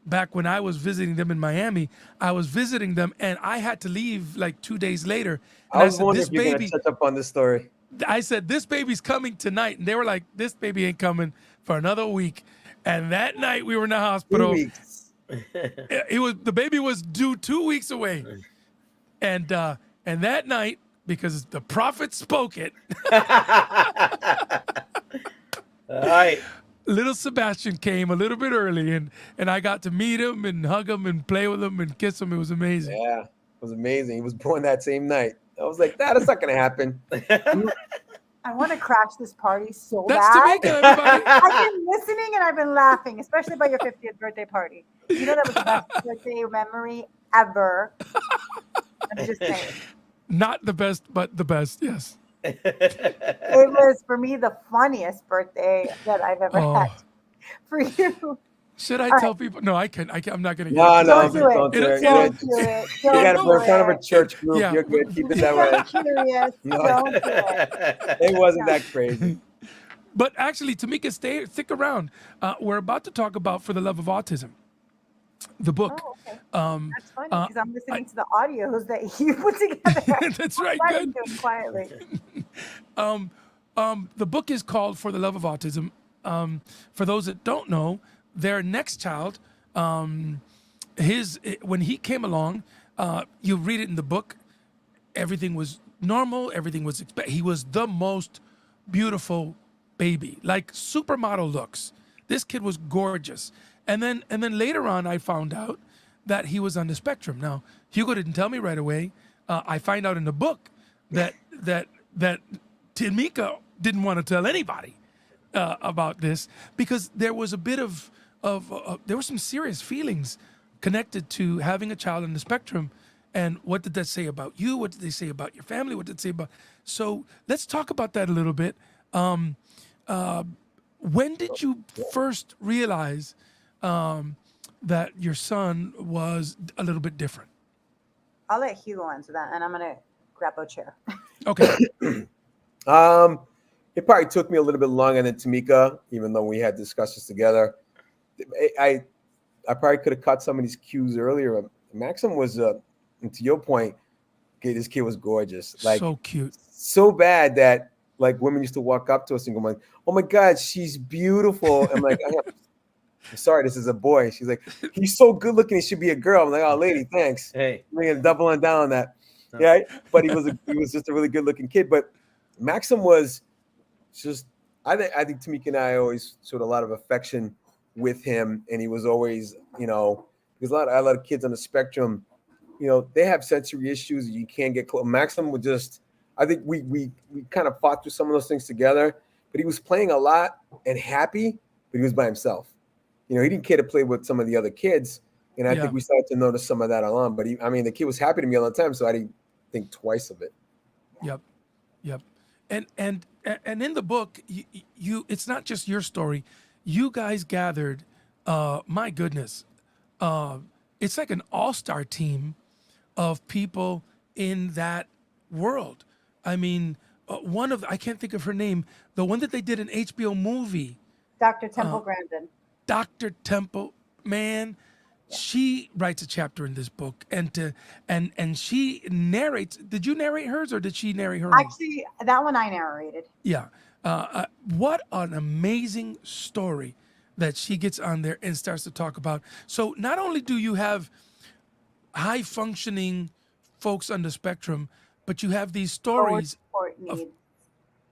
Back when I was visiting them in Miami, I was visiting them and I had to leave like 2 days later. And I was said, wondering this if you're baby, gonna touch up on this story. I said, this baby's coming tonight. And they were like, this baby ain't coming for another week. And that night we were in the 2 hospital. weeks. The baby was due 2 weeks away. And that night, because the prophet spoke it, All right. little Sebastian came a little bit early and I got to meet him and hug him and play with him and kiss him. It was amazing. Yeah, it was amazing. He was born that same night. I was like, that's not gonna happen. I want to crash this party so That's bad. Tamika, everybody. I've been listening and I've been laughing, especially about your 50th birthday party. You know that was the best birthday memory ever. I'm just saying. Not the best, but the best, yes. It was, for me, the funniest birthday that I've ever Oh. had. For you. Should I tell people? No, I can't. I'm not going to. No, Don't do it. don't do it. Don't do it. You got to Don't we're in do front of a it. church group. Yeah. You're good. Keep it that way. I'm curious. No. Don't do it. It wasn't that crazy. But actually, Tamika, stick around. We're about to talk about For the Love of Autism. The book. Oh, okay. Um, That's funny uh, because I'm I, listening to the audios that you put together. that's I'm right. writing Good. to it quietly. The book is called For the Love of Autism. For those that don't know, their next child, when he came along, you read it in the book. Everything was normal. Everything was he was the most beautiful baby, like supermodel looks. This kid was gorgeous. And then later on, I found out that he was on the spectrum. Now Hugo didn't tell me right away. I find out in the book that Timika didn't want to tell anybody about this because there was a bit of there were some serious feelings connected to having a child on the spectrum. And what did that say about you? What did they say about your family? What did it say about? So let's talk about that a little bit. When did you first realize that your son was a little bit different? I'll let Hugo answer that, and I'm gonna grab a chair. Okay. It probably took me a little bit longer than Tamika, even though we had discussions together. I I probably could have caught some of these cues earlier. Maxim was, and to your point, okay, this kid was gorgeous, like So cute. so bad that like women used to walk up to us and go, "Oh my God, she's beautiful." I'm like, I'm sorry, this is a boy. She's like, he's so good looking, he should be a girl. I'm like, oh, lady, thanks. Hey. We're gonna double on down on that. No. Yeah, but he was just a really good looking kid. But Maxim was just, I think Tamika and I always showed a lot of affection with him, and he was always, because a lot of kids on the spectrum, they have sensory issues. You can't get close. Maxim would just, I think we kind of fought through some of those things together. But he was playing a lot and happy, but he was by himself. He didn't care to play with some of the other kids, and I Yeah. think we started to notice some of that along. But the kid was happy to me all the time, so I didn't think twice of it. Yep. Yep. And in the book, you it's not just your story. You guys gathered, my goodness, it's like an all-star team of people in that world. I mean, I can't think of her name, the one that they did an HBO movie, Dr. Temple Grandin. Dr. Temple, man, she writes a chapter in this book, and she narrates. Did you narrate hers or did she narrate her own? Actually, that one I narrated. Yeah. What an amazing story that she gets on there and starts to talk about. So not only do you have high functioning folks on the spectrum, but you have these Lower stories. support needs.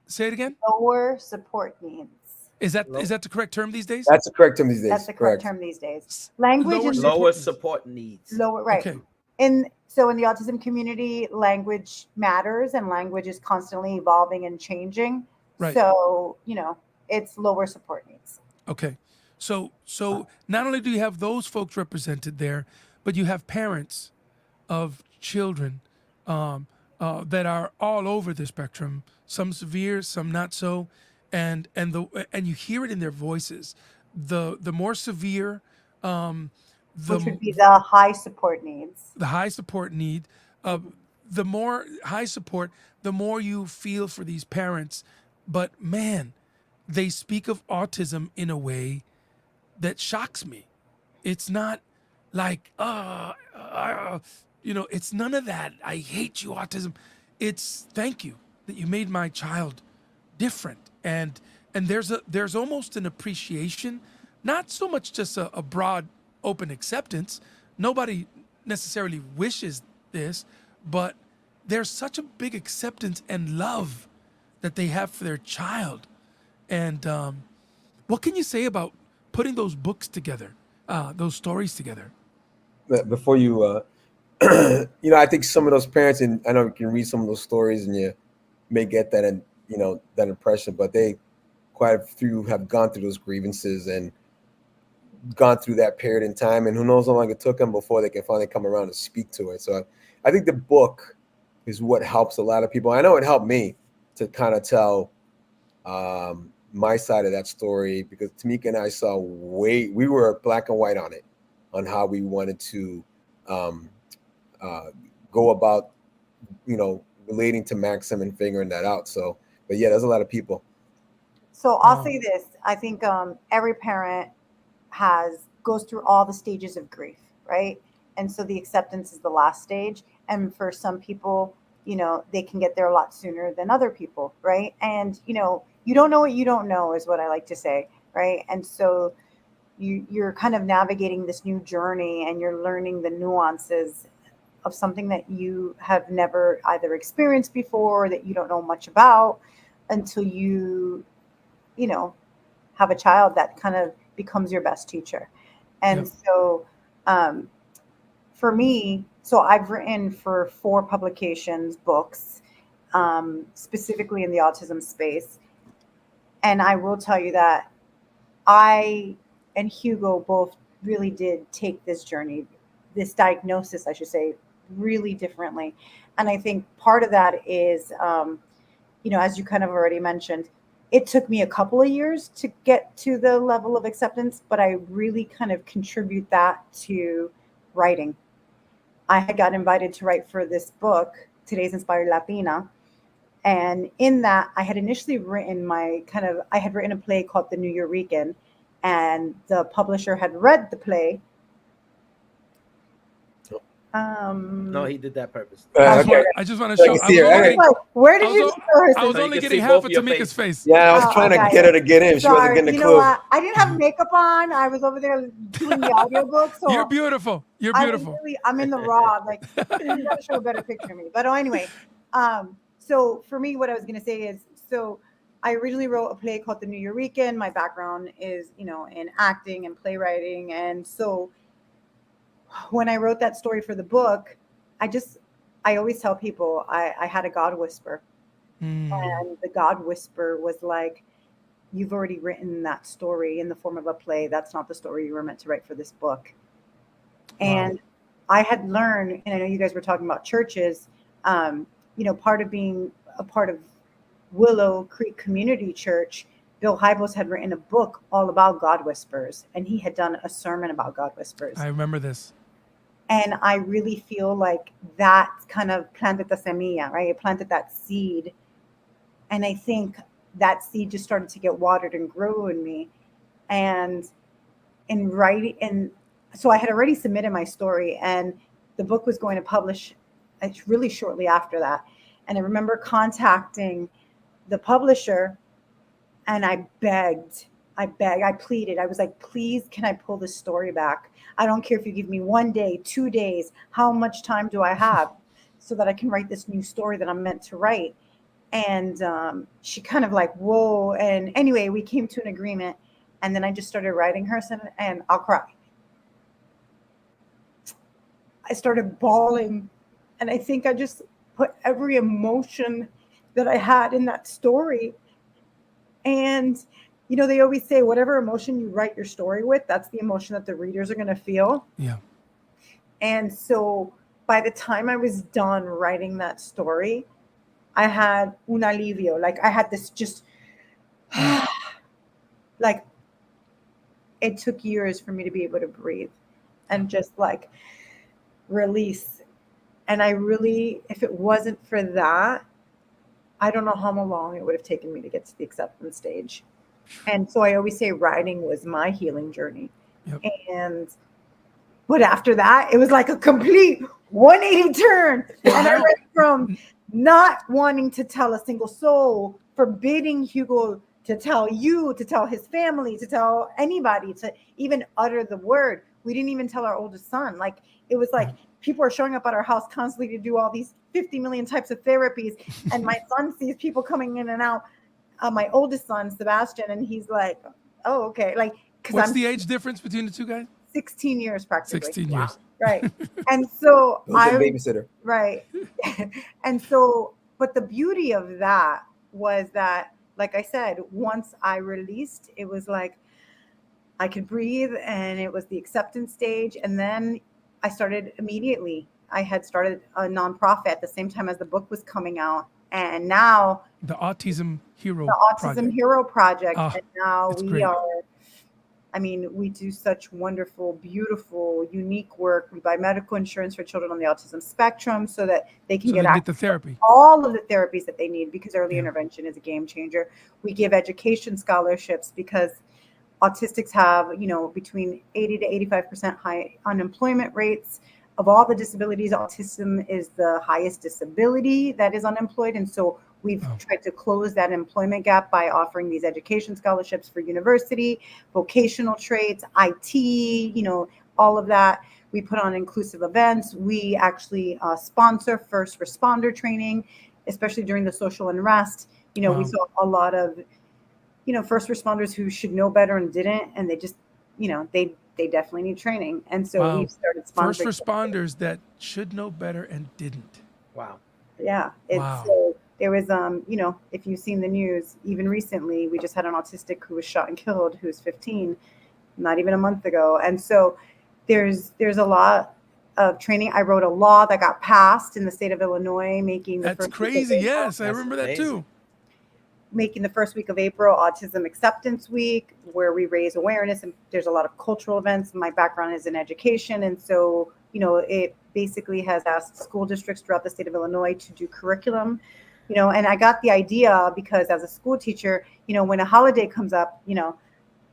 Say it again. Lower support needs. Is that the correct term these days? That's the correct term these days. That's the correct term these days. Language Lower is Lower support needs. lower, right? Okay. So in the autism community, language matters, and language is constantly evolving and changing. Right. So it's lower support needs. Okay. So not only do you have those folks represented there, but you have parents of children that are all over the spectrum, some severe, some not so, and you hear it in their voices. The more severe, Which would be the high support needs. the high support need, the more high support, the more you feel for these parents. But man, they speak of autism in a way that shocks me. It's not like, it's none of that. I hate you, autism. It's thank you that you made my child different. And there's almost an appreciation, not so much just a broad open acceptance. Nobody necessarily wishes this, but there's such a big acceptance and love that they have for their child. And what can you say about putting those books together, those stories together? Before you, I think some of those parents, and I know you can read some of those stories, and you may get that, and that impression, but they quite a few have gone through those grievances and gone through that period in time, and who knows how long it took them before they can finally come around and speak to it. So I think the book is what helps a lot of people. I know it helped me to kind of tell my side of that story, because Tamika and I we were black and white on it, on how we wanted to go about, relating to Maxim and figuring that out. So, but yeah, there's a lot of people. So I'll say this: I think every parent has goes through all the stages of grief, right? And so the acceptance is the last stage. And for some people, they can get there a lot sooner than other people, right? And you don't know what you don't know, is what I like to say, right? And so you're kind of navigating this new journey, and you're learning the nuances of something that you have never either experienced before, or that you don't know much about, until you know have a child that kind of becomes your best teacher. And Yep. so for me, so I've written for 4 publications, books, specifically in the autism space. And I will tell you that I and Hugo both really did take this journey, this diagnosis, I should say, really differently. And I think part of that is, as you kind of already mentioned, it took me a couple of years to get to the level of acceptance, but I really kind of contribute that to writing. I had got invited to write for this book, Today's Inspired Latina. And in that, I had initially written I had written a play called The New Eurekan, and the publisher had read the play. No, he did that purpose. Okay. I just want to So I show. can see her. Where did I you was, see her? I was So you only can getting see half both of your Tamika's face. face. Yeah, I was Oh, trying to okay. get her to get in. She wasn't Sorry, getting a you know clue. what? I didn't have makeup on. I was over there doing the audiobook. So You're beautiful. You're beautiful. I'm in the raw. Like, you got to show a better picture of me. But anyway, so for me, what I was going to say is, so I originally wrote a play called The New Eurekan. My background is, in acting and playwriting. And so when I wrote that story for the book, I always tell people I had a God whisper. And the God whisper was like, you've already written that story in the form of a play. That's not the story you were meant to write for this book. And I had learned, and I know you guys were talking about churches, part of being a part of Willow Creek Community Church, Bill Hybels had written a book all about God whispers, and he had done a sermon about God whispers. I remember this. And I really feel like that kind of planted the semilla, right? It planted that seed. And I think that seed just started to get watered and grow in me. And in writing, and so I had already submitted my story, and the book was going to publish really shortly after that. And I remember contacting the publisher, and I pleaded. I was like, please, can I pull this story back? I don't care if you give me 1 day, 2 days. How much time do I have so that I can write this new story that I'm meant to write? And she kind of like, whoa. And anyway, we came to an agreement. And then I just started writing her, and I'll cry. I started bawling. And I think I just put every emotion that I had in that story. And, they always say, whatever emotion you write your story with, that's the emotion that the readers are going to feel. Yeah. And so by the time I was done writing that story, I had un alivio. Like, I had this just, like, it took years for me to be able to breathe and just like release. And I really, if it wasn't for that, I don't know how long it would have taken me to get to the acceptance stage. And so I always say writing was my healing journey. Yep. But after that, it was like a complete 180 turn. And I went from not wanting to tell a single soul, forbidding Hugo to tell you, to tell his family, to tell anybody, to even utter the word. We didn't even tell our oldest son. Like, it was like people are showing up at our house constantly to do all these 50 million types of therapies. And my son sees people coming in and out. My oldest son, Sebastian, and he's like, oh, okay. Like, what's the age difference between the two guys? 16 years practically. 16 years. Right. And so babysitter. Right. And so, but the beauty of that was that, like I said, once I released, it was like I could breathe, and it was the acceptance stage. And then I started immediately. I had started a nonprofit at the same time as the book was coming out. And now the Autism Hero Project. And now we we do such wonderful, beautiful, unique work. We buy medical insurance for children on the autism spectrum so that they can get the therapy, all of the therapies that they need, because early intervention is a game changer. We give education scholarships because autistics have, between 80 to 85% high unemployment rates. Of all the disabilities, autism is the highest disability that is unemployed. And so we've tried to close that employment gap by offering these education scholarships for university, vocational trades, IT, all of that. We put on inclusive events. We actually sponsor first responder training, especially during the social unrest. We saw a lot of, first responders who should know better and didn't, and they just, they definitely need training. And so we've started first sponsoring responders that should know better and didn't. Wow. Yeah. So there was, if you've seen the news, even recently, we just had an autistic who was shot and killed, who's 15, not even a month ago. And so there's a lot of training. I wrote a law that got passed in the state of Illinois, making the That's crazy. Yes, I remember that too. Making the first week of April Autism Acceptance Week, where we raise awareness, and there's a lot of cultural events. My background is in education, and so it basically has asked school districts throughout the state of Illinois to do curriculum, and I got the idea because as a school teacher, when a holiday comes up,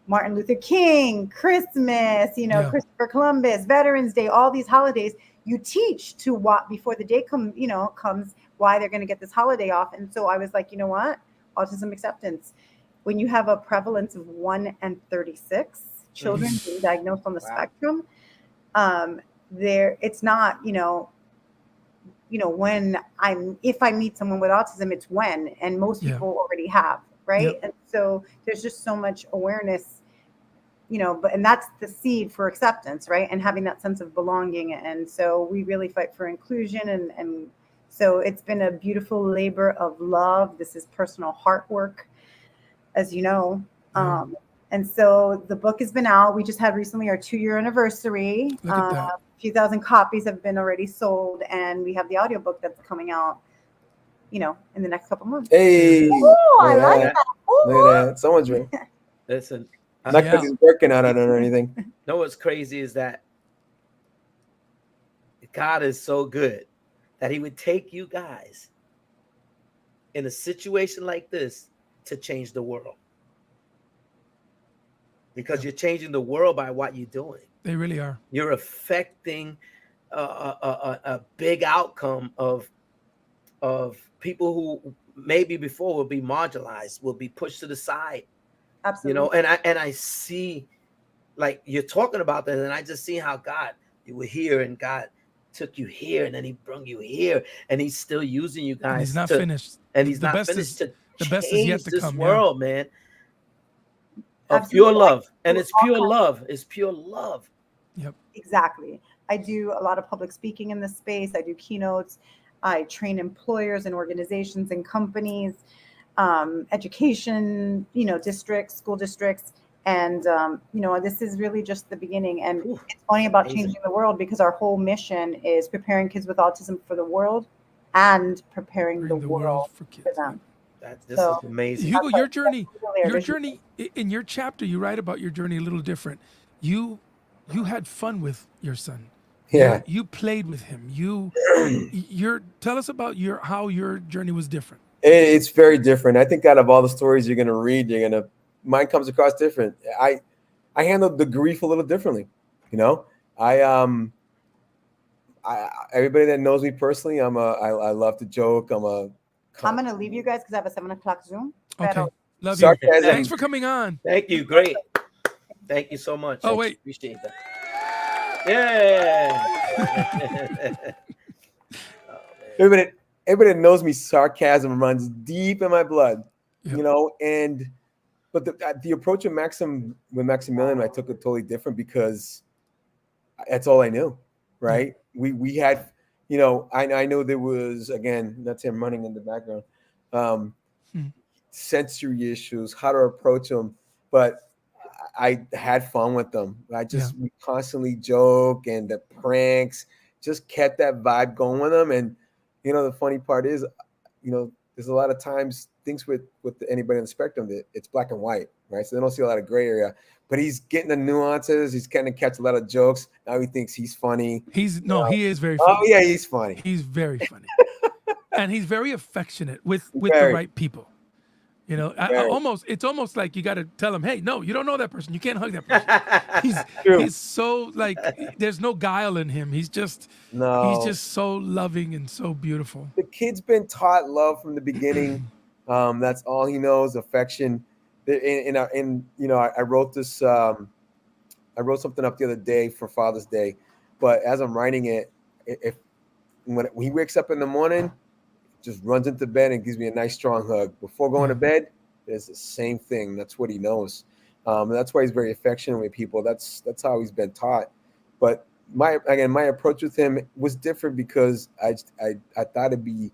Martin Luther King, Christmas, Christopher Columbus, Veterans Day, all these holidays, you teach to what before the day comes why they're going to get this holiday off. And so I was like, you know what? Autism acceptance. When you have a prevalence of 1 in 36 children being diagnosed on the spectrum, it's not, if I meet someone with autism, it's when, and most people already have, right? Yep. And so there's just so much awareness, and that's the seed for acceptance, right? And having that sense of belonging. And so we really fight for inclusion, and so it's been a beautiful labor of love. This is personal heart work, as you know. And so the book has been out. We just had recently our 2-year anniversary. Look at that. A few thousand copies have been already sold, and we have the audiobook that's coming out, in the next couple months. Hey, oh, I like that. Look at that. Someone's ready. Listen, not because he's working on it or anything. No, what's crazy is that God is so good that he would take you guys in a situation like this to change the world. Because you're changing the world by what you're doing. They really are. You're affecting a big outcome of people who maybe before will be marginalized, will be pushed to the side. Absolutely. And I see, like you're talking about that, and I just see how God, you were here and God took you here, and then he brought you here, and he's still using you guys. And he's not finished. And he's not finished to the best is yet to this come. world, man. Of pure love. And it's pure love. It's pure love. Yep. Exactly. I do a lot of public speaking in this space. I do keynotes. I train employers and organizations and companies, education, districts, school districts. And, this is really just the beginning. And it's funny about changing the world, because our whole mission is preparing kids with autism for the world and preparing the world for them. This is amazing. Hugo, your journey in your chapter, you write about your journey a little different. You had fun with your son. Yeah. You played with him. Tell us about how your journey was different. It's very different. I think out of all the stories you're going to read, mine comes across different. I handled the grief a little differently. Everybody that knows me personally, I love to joke. I'm going to leave you guys because I have a 7:00 Zoom. Okay. Love you. Thanks for coming on. Thank you. Great. Thank you so much. Oh, wait. Appreciate that. Yeah. Everybody that knows me, sarcasm runs deep in my blood, but the approach of Maximilian, I took it totally different, because that's all I knew, right? We had, I know there was, again, that's him running in the background, sensory issues, how to approach them, but I had fun with them. We constantly joke, and the pranks just kept that vibe going with them. And, the funny part is, there's a lot of times things with anybody on the spectrum that it's black and white, right? So they don't see a lot of gray area, but he's getting the nuances. He's kind of catch a lot of jokes. Now he thinks he's funny. He is very funny. Oh yeah, he's funny. He's very funny. And he's very affectionate with the right people. You know, Very it's almost like you got to tell him, hey, no, you don't know that person. You can't hug that person. He's true. he's so like, there's no guile in him. He's just No, so loving and so beautiful. the kid's been taught love from the beginning. That's all he knows, affection. And you know, I wrote this. I wrote something up the other day for Father's Day, but as I'm writing it, if when he wakes up in the morning, just runs into bed and gives me a nice strong hug before going to bed. It's the same thing. That's what he knows. That's why he's very affectionate with people. That's how he's been taught. But my approach with him was different because I thought it'd be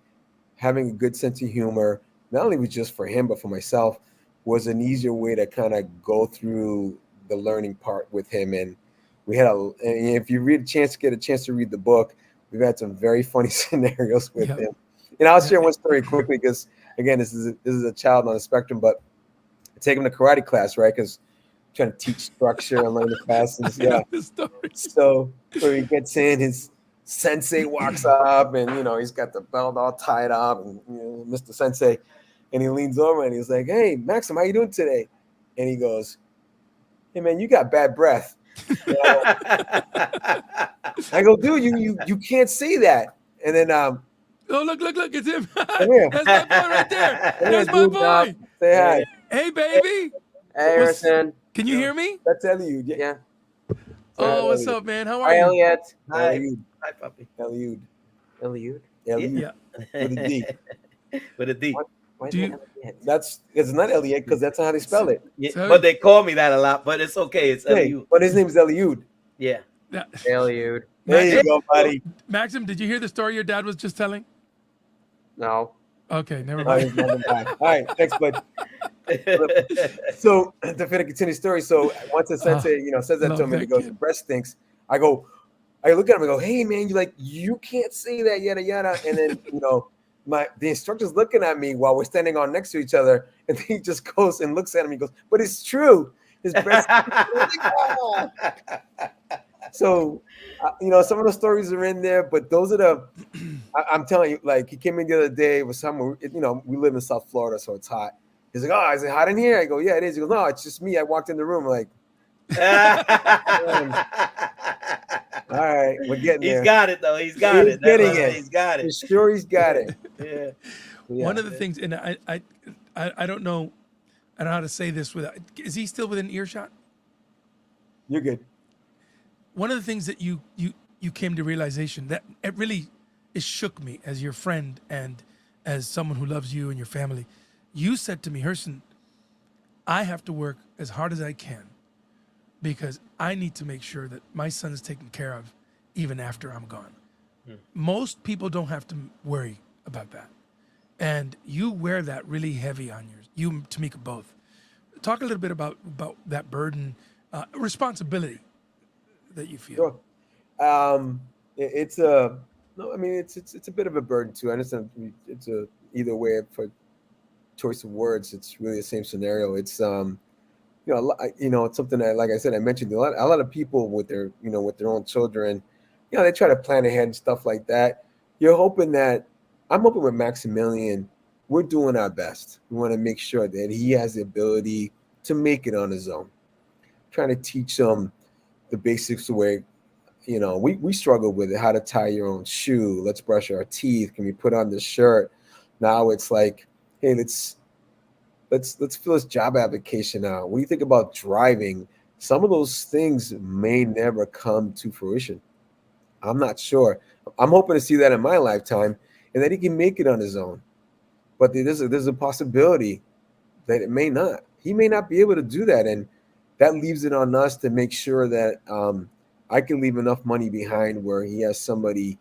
having a good sense of humor, not only was just for him but for myself, was an easier way to kind of go through the learning part with him. And we had and if you get a chance to read the book, we've had some very funny scenarios with him. And I'll share one story quickly because, again, this is a child on the spectrum, but I take him to karate class, right? Because I'm trying to teach structure and learn the classes. Yeah. So when he gets in, his sensei walks up and, you know, he's got the belt all tied up and, you know, Mr. Sensei, and he leans over and he's like, hey, Maxim, how you doing today? And he goes, hey, man, you got bad breath. I go, dude, you can't say that. And then oh, look, it's him. here. That's my boy right there. There's my boy. Say hi. Hey, baby. Hey, Harrison. Can you hear me? That's Eliud. Yeah. Oh, what's up, man? How are Hi, you? Elliot. Hi. Eliud. Hi, puppy. Eliud. Eliud. Eliud. Yeah. With a D. With a D. Why Do is you- it Elliot? It's not Elliot because that's not how they spell it. Yeah, So- but they call me that a lot, but it's okay. It's Hey, LU. but his name is Eliud. Yeah. Yeah. Eliud. There you go, buddy. Maxim, did you hear the story your dad was just telling? No. Okay, never All mind. right, thanks, bud. So to finish continue the story, so once the sensei, says that to love him, and he that goes, kid. "The breast stinks." I look at him and go, "Hey, man, you can't say that, yada yada." And then the instructor's looking at me while we're standing on next to each other, and he just goes and looks at him. He goes, "But it's true. His breast." So, some of the stories are in there, but those are the. I'm telling you, like he came in the other day with somewhere. We live in South Florida, so it's hot. He's like, "Oh, is it hot in here?" I go, "Yeah, it is." He goes, "No, it's just me." I walked in the room like, "All right, we're getting there." He's got it though. He's got He's it. getting it. He's got For it. sure, he's got it. Yeah. Yeah. One of the things, and I don't know how to say this without. Is he still within earshot? You're good. One of the things that you came to realization that it shook me as your friend and as someone who loves you and your family. You said to me, Herson, I have to work as hard as I can because I need to make sure that my son is taken care of even after I'm gone. Most people don't have to worry about that. And you wear that really heavy on yours. You and Tamika both. Talk a little bit about that burden, responsibility that you feel. Sure. It's a bit of a burden too. I understand it's a either way for choice of words. It's really the same scenario. It's it's something that, like I said, I mentioned a lot of people with their own children, they try to plan ahead and stuff like that. I'm hoping with Maximilian, we're doing our best. We want to make sure that he has the ability to make it on his own. Trying to teach him the basics where, we struggle with it, how to tie your own shoe. Let's brush our teeth. Can we put on this shirt? Now it's like, hey, let's fill this job application out. What do you think about driving? Some of those things may never come to fruition. I'm not sure. I'm hoping to see that in my lifetime and that he can make it on his own. But there's a possibility that it may not. He may not be able to do that. And that leaves it on us to make sure that I can leave enough money behind where he has somebody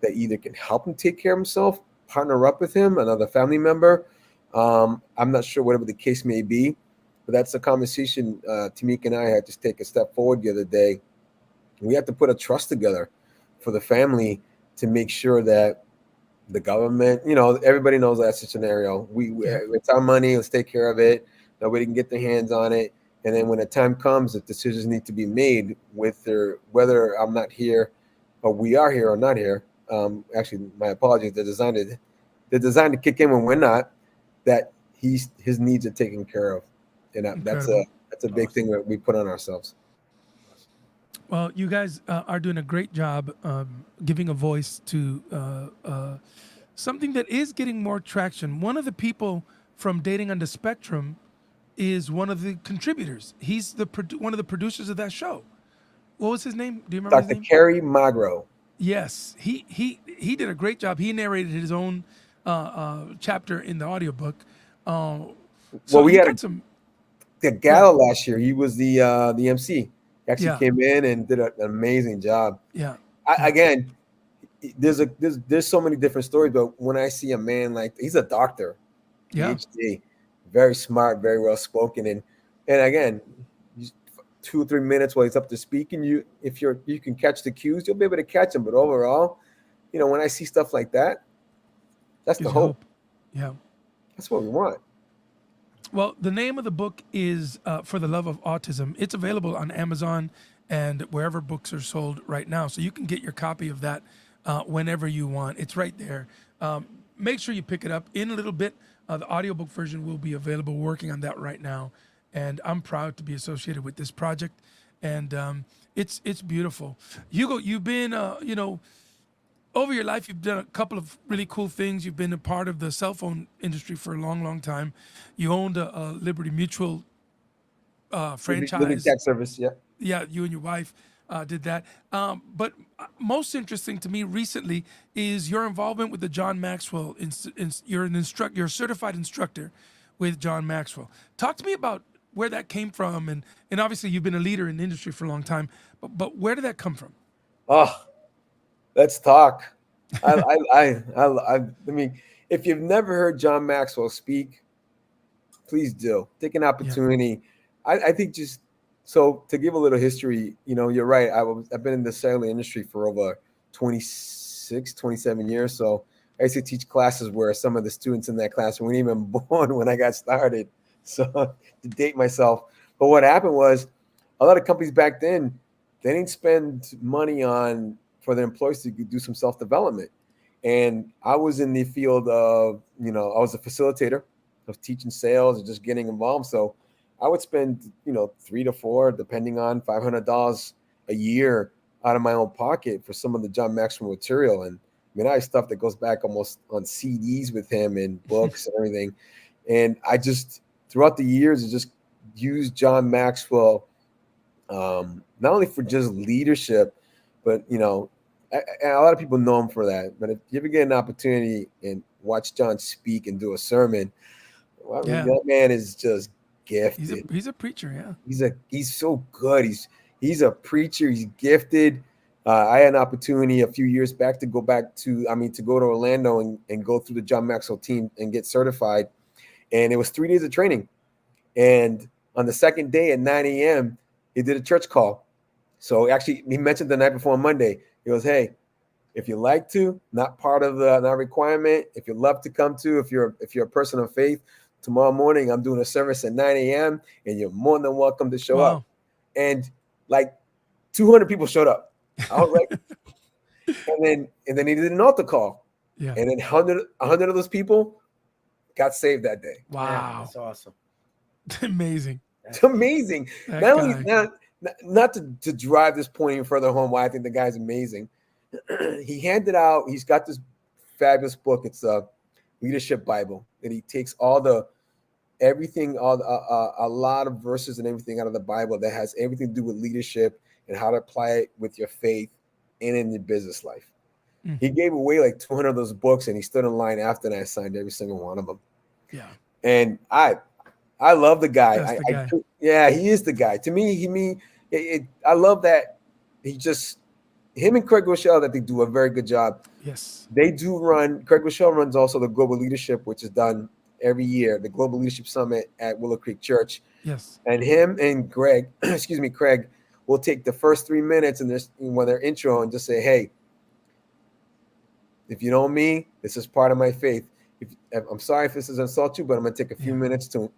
that either can help him take care of himself, partner up with him, another family member. I'm not sure, whatever the case may be, but that's a conversation Tamika and I had to take a step forward the other day. We have to put a trust together for the family to make sure that the government, everybody knows that's a scenario. It's our money, let's take care of it. Nobody can get their hands on it. And then when the time comes, if decisions need to be made whether I'm not here or we are here or not here, actually, my apologies, they're designed to kick in when we're not, that his needs are taken care of, and Incredible. that's a big thing that we put on ourselves. Well, you guys are doing a great job giving a voice to something that is getting more traction. One of the people from Dating on the Spectrum is one of the contributors. He's one of the producers of that show. What was his name? Do you remember his Dr. name? Kerry Magro. Yes, he did a great job. He narrated his own chapter in the audiobook. So Well, we you had got some, the go ahead. gala last year. He was the MC. He actually Yeah, came in and did an amazing job. yeah, Again, there's so many different stories, but when I see a man like, he's a doctor, yeah. PhD, very smart, very well spoken, and again, 2 or 3 minutes while he's up to speaking, you can catch the cues, you'll be able to catch them. But overall, when I see stuff like that, that's the Gives you hope. hope. Yeah. That's what we want. Well, the name of the book is For the Love of Autism. It's available on Amazon and wherever books are sold right now. So you can get your copy of that whenever you want. It's right there. Make sure you pick it up. In a little bit, the audiobook version will be available. We're working on that right now. And I'm proud to be associated with this project. And it's beautiful. Hugo, you've been, over your life, you've done a couple of really cool things. You've been a part of the cell phone industry for a long, long time. You owned a Liberty Mutual Living franchise. tech service, yeah. Yeah, you and your wife did that. But most interesting to me recently is your involvement with the John Maxwell. You're you're a certified instructor with John Maxwell. Talk to me about where that came from, and obviously you've been a leader in the industry for a long time. But where did that come from? Oh, let's talk. I mean, if you've never heard John Maxwell speak, please do. Take an Yeah, opportunity. I think just so to give a little history, you're right. I've been in the cellular industry for over 26, 27 years. So I used to teach classes where some of the students in that class weren't even born when I got started. So to date myself. But what happened was a lot of companies back then, they didn't spend money for their employees to do some self-development. And I was in the field of, I was a facilitator of teaching sales and just getting involved. So I would spend, 3 to 4, depending on $500 a year out of my own pocket for some of the John Maxwell material. And I mean, I have stuff that goes back almost on CDs with him and books and everything. And I just, throughout the years, I just used John Maxwell, not only for just leadership, but, a lot of people know him for that. But if you ever get an opportunity and watch John speak and do a sermon, well, I mean, yeah. that man is just gifted. He's a preacher. Yeah. He's so good. He's a preacher. He's gifted. I had an opportunity a few years back to go to Orlando and go through the John Maxwell team and get certified. And it was 3 days of training. And on the second day at 9 a.m., he did a church call. So actually, he mentioned the night before on Monday. He goes, "Hey, if you like to, not part of the not requirement. If you love to come to, if you're a person of faith, tomorrow morning I'm doing a service at 9 a.m. and you're more than welcome to show up." And like 200 people showed up. I was like, and then he did an altar call. Yeah. And then 100 of those people got saved that day. Wow. Yeah, that's awesome. Amazing. It's amazing. That Not only guy. not to drive this point even further home why I think the guy's amazing. He's got this fabulous book. It's a leadership Bible that he takes a lot of verses and everything out of the Bible that has everything to do with leadership and how to apply it with your faith and in your business life. He gave away like 200 of those books, and he stood in line after, and I signed every single one of them. Yeah. And I love the guy. That's the guy. Yeah, he is the guy. To me, I love that him and Craig Rochelle, that they do a very good job. Yes. They do Craig Rochelle runs also the Global Leadership, which is done every year, the Global Leadership Summit at Willow Creek Church. Yes. And him and Craig will take the first 3 minutes when their intro and just say, "Hey, if you know me, this is part of my faith. I'm sorry if this is insult you, but I'm going to take a few minutes to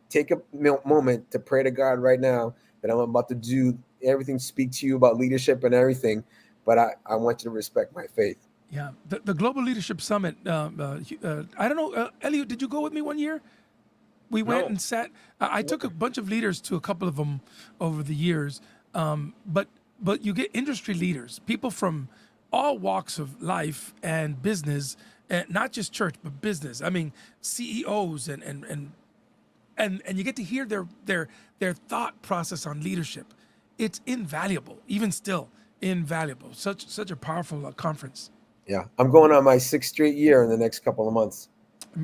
take a moment to pray to God right now that I'm about to do everything, speak to you about leadership and everything, but I want you to respect my faith." Yeah. The Global Leadership Summit. I don't know, Elliot, did you go with me one year? We went No. and sat. I took a bunch of leaders to a couple of them over the years, but you get industry leaders, people from all walks of life and business, and not just church but business. I mean, CEOs and you get to hear their thought process on leadership. It's invaluable, even still invaluable. Such a powerful conference. Yeah, I'm going on my 6th straight year in the next couple of months.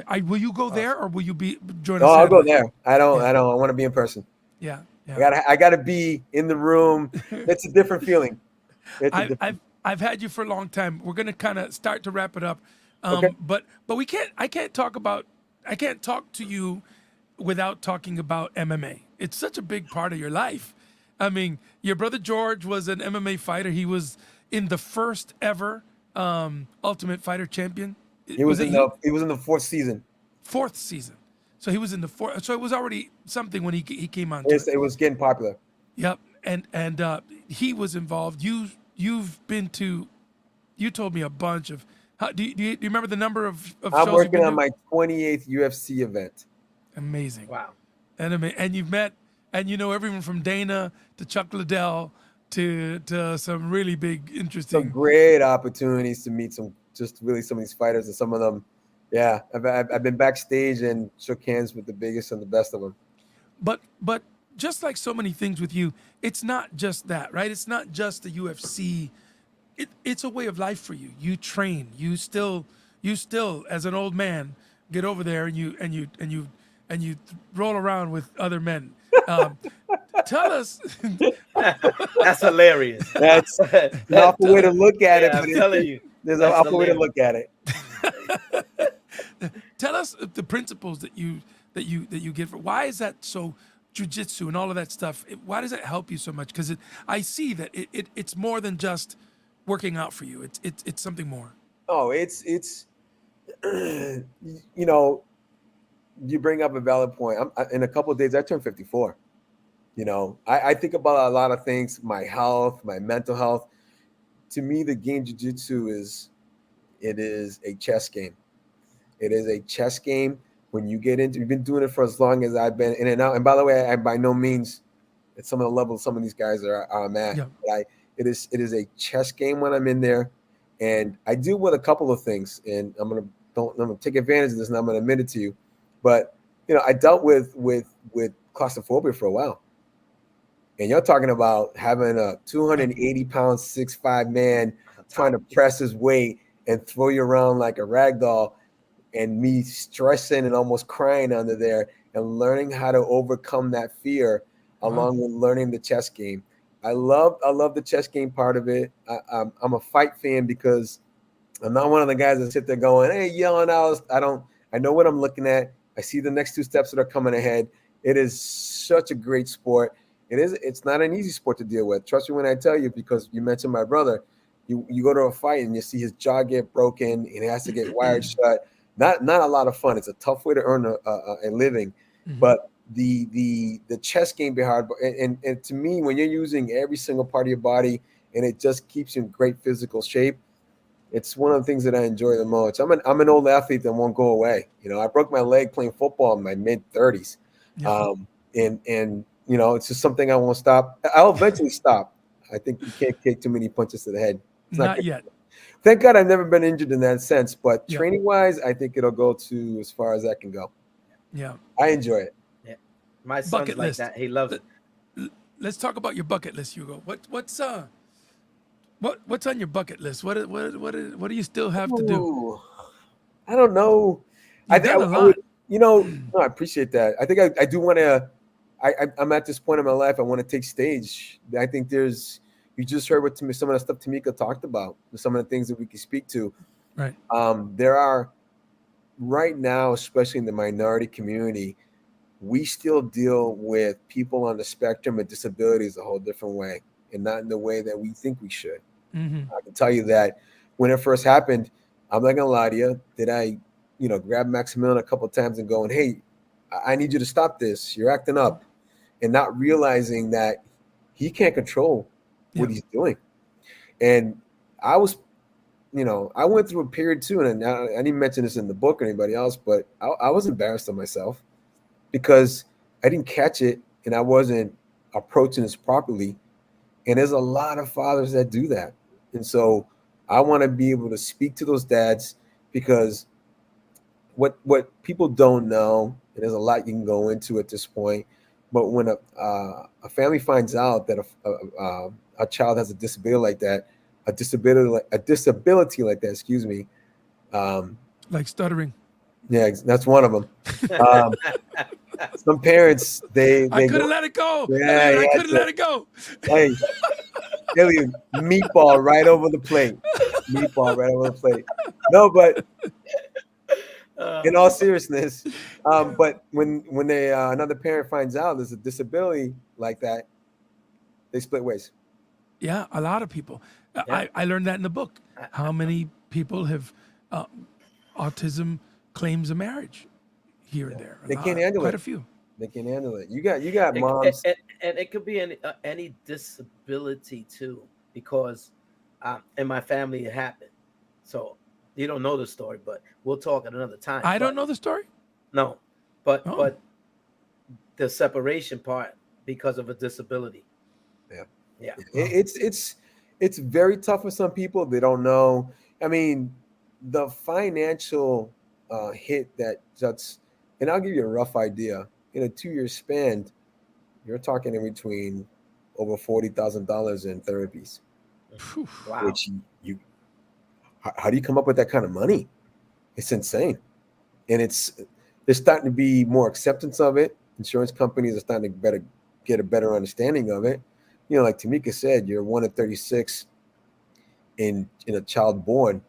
I mean, will you go there or will you be join No, us? I'll go satellite? there. I don't. Yeah. I don't. I want to be in person. Yeah, I yeah. gotta be in the room. It's a different feeling. It's a I, different. I've had you for a long time. We're gonna kind of start to wrap it up, Okay. but we can't. I can't talk to you without talking about MMA. It's such a big part of your life. I mean, your brother George was an MMA fighter. He was in the first ever Ultimate Fighter champion. He Was was it in the. He was in the 4th season. fourth season? So he was in the fourth. So it was already something when he came onto it. It was getting popular. Yep, and he was involved. You've been to. You told me a bunch of. Do you remember the number of I'm shows you've working been on to? my 28th UFC event. Amazing. Wow. And you've met and you know everyone from Dana to Chuck Liddell to some really big Some interesting. great opportunities to meet some of these fighters, and some of them. Yeah, I've been backstage and shook hands with the biggest and the best of them. But just like so many things with you, it's not just that, right? It's not just the UFC. It's a way of life for you. You train. You still as an old man get over there and you roll around with other men. Um, tell us. That's hilarious. That's an awful way to look at it, Yeah, but I'm telling you, there's an that's awful way to hilarious. look at it. Tell us the principles that you get. Why is that so? Jujitsu and all of that stuff. Why does it help you so much? Because I see that it's more than just working out for you. It's something more. Oh, it's you know, you bring up a valid point. In a couple of days, I turn 54. I think about a lot of things, my health, my mental health. To me, the game jiu-jitsu is a chess game. It is a chess game. When you get into, you've been doing it for as long as I've been in and out. And by the way, I by no means at some of the levels some of these guys are at. Yeah. But it is a chess game when I'm in there, and I deal with a couple of things. And I'm gonna take advantage of this, and I'm gonna admit it to you. But I dealt with claustrophobia for a while. And you're talking about having a 280-pound, 6'5" man trying to press his weight and throw you around like a rag doll, and me stressing and almost crying under there, and learning how to overcome that fear, along with learning the chess game. I love the chess game part of it. I'm a fight fan because I'm not one of the guys that sit there going, "Hey, yelling out." I know what I'm looking at. I see the next two steps that are coming ahead. It is such a great sport. It's not an easy sport to deal with. Trust me when I tell you, because you mentioned my brother. You go to a fight and you see his jaw get broken and he has to get wired shut. Not a lot of fun. It's a tough way to earn a living. Mm-hmm. But the chess game behind, and to me, when you're using every single part of your body and it just keeps you in great physical shape, it's one of the things that I enjoy the most. I'm an old athlete that won't go away. I broke my leg playing football in my mid-30s. Yeah. And it's just something I won't stop. I'll eventually stop. I think you can't take too many punches to the head. It's Not yet. Thank God I've never been injured in that sense. But Yeah. training-wise, I think it'll go to as far as that can go. Yeah. I enjoy it. Yeah. My son's Bucket like list. that. He loves it. Let's talk about your bucket list, Hugo. What's on your bucket list? What do you still have to do? Ooh, I don't know. You've done a lot. would, no, I appreciate that. I think I do want to. I'm at this point in my life. I want to take stage. I think you just heard what some of the stuff Tamika talked about, some of the things that we can speak to. Right. There are right now, especially in the minority community, we still deal with people on the spectrum and disabilities a whole different way, and not in the way that we think we should. Mm-hmm. I can tell you that when it first happened, I'm not gonna lie to you. Did I, grab Maximilian a couple of times and going, "Hey, I need you to stop this. You're acting up," and not realizing that he can't control what he's doing. And I was, I went through a period too, and I didn't mention this in the book or anybody else, but I was embarrassed of myself. because I didn't catch it and I wasn't approaching this properly. And there's a lot of fathers that do that. And so I want to be able to speak to those dads, because what people don't know, and there's a lot you can go into at this point, but when a family finds out that a child has a disability like that, a disability like that, excuse me, um, Like stuttering. yeah, that's one of them. Um, some parents I they go, couldn't let it go. yeah, Elliot, I yeah, couldn't let it go. hey, Elliot, meatball right over the plate, meatball right over the plate. No, but in all seriousness, but when they another parent finds out there's a disability like that, they split ways. Yeah, a lot of people. Yeah. I learned that in the book. How many people have uh, autism claims a marriage here and there? They can't handle Quite it. a few. They can't handle it. You got It, moms. and it could be any disability too, because in my family it happened. So you don't know the story, but we'll talk at another time. I don't But know the story. no, but Oh, but the separation part because of a disability. Yeah, Yeah. it's very tough for some people. They don't know. I mean, the financial hit that just, and I'll give you a rough idea. In a 2 year span, you're talking in between over $40,000 in therapies. phew. Wow. Which how do you come up with that kind of money? It's insane. And there's starting to be more acceptance of it. Insurance companies are starting to get a better understanding of it. Like Tamika said, you're 1 in 36 in a child born,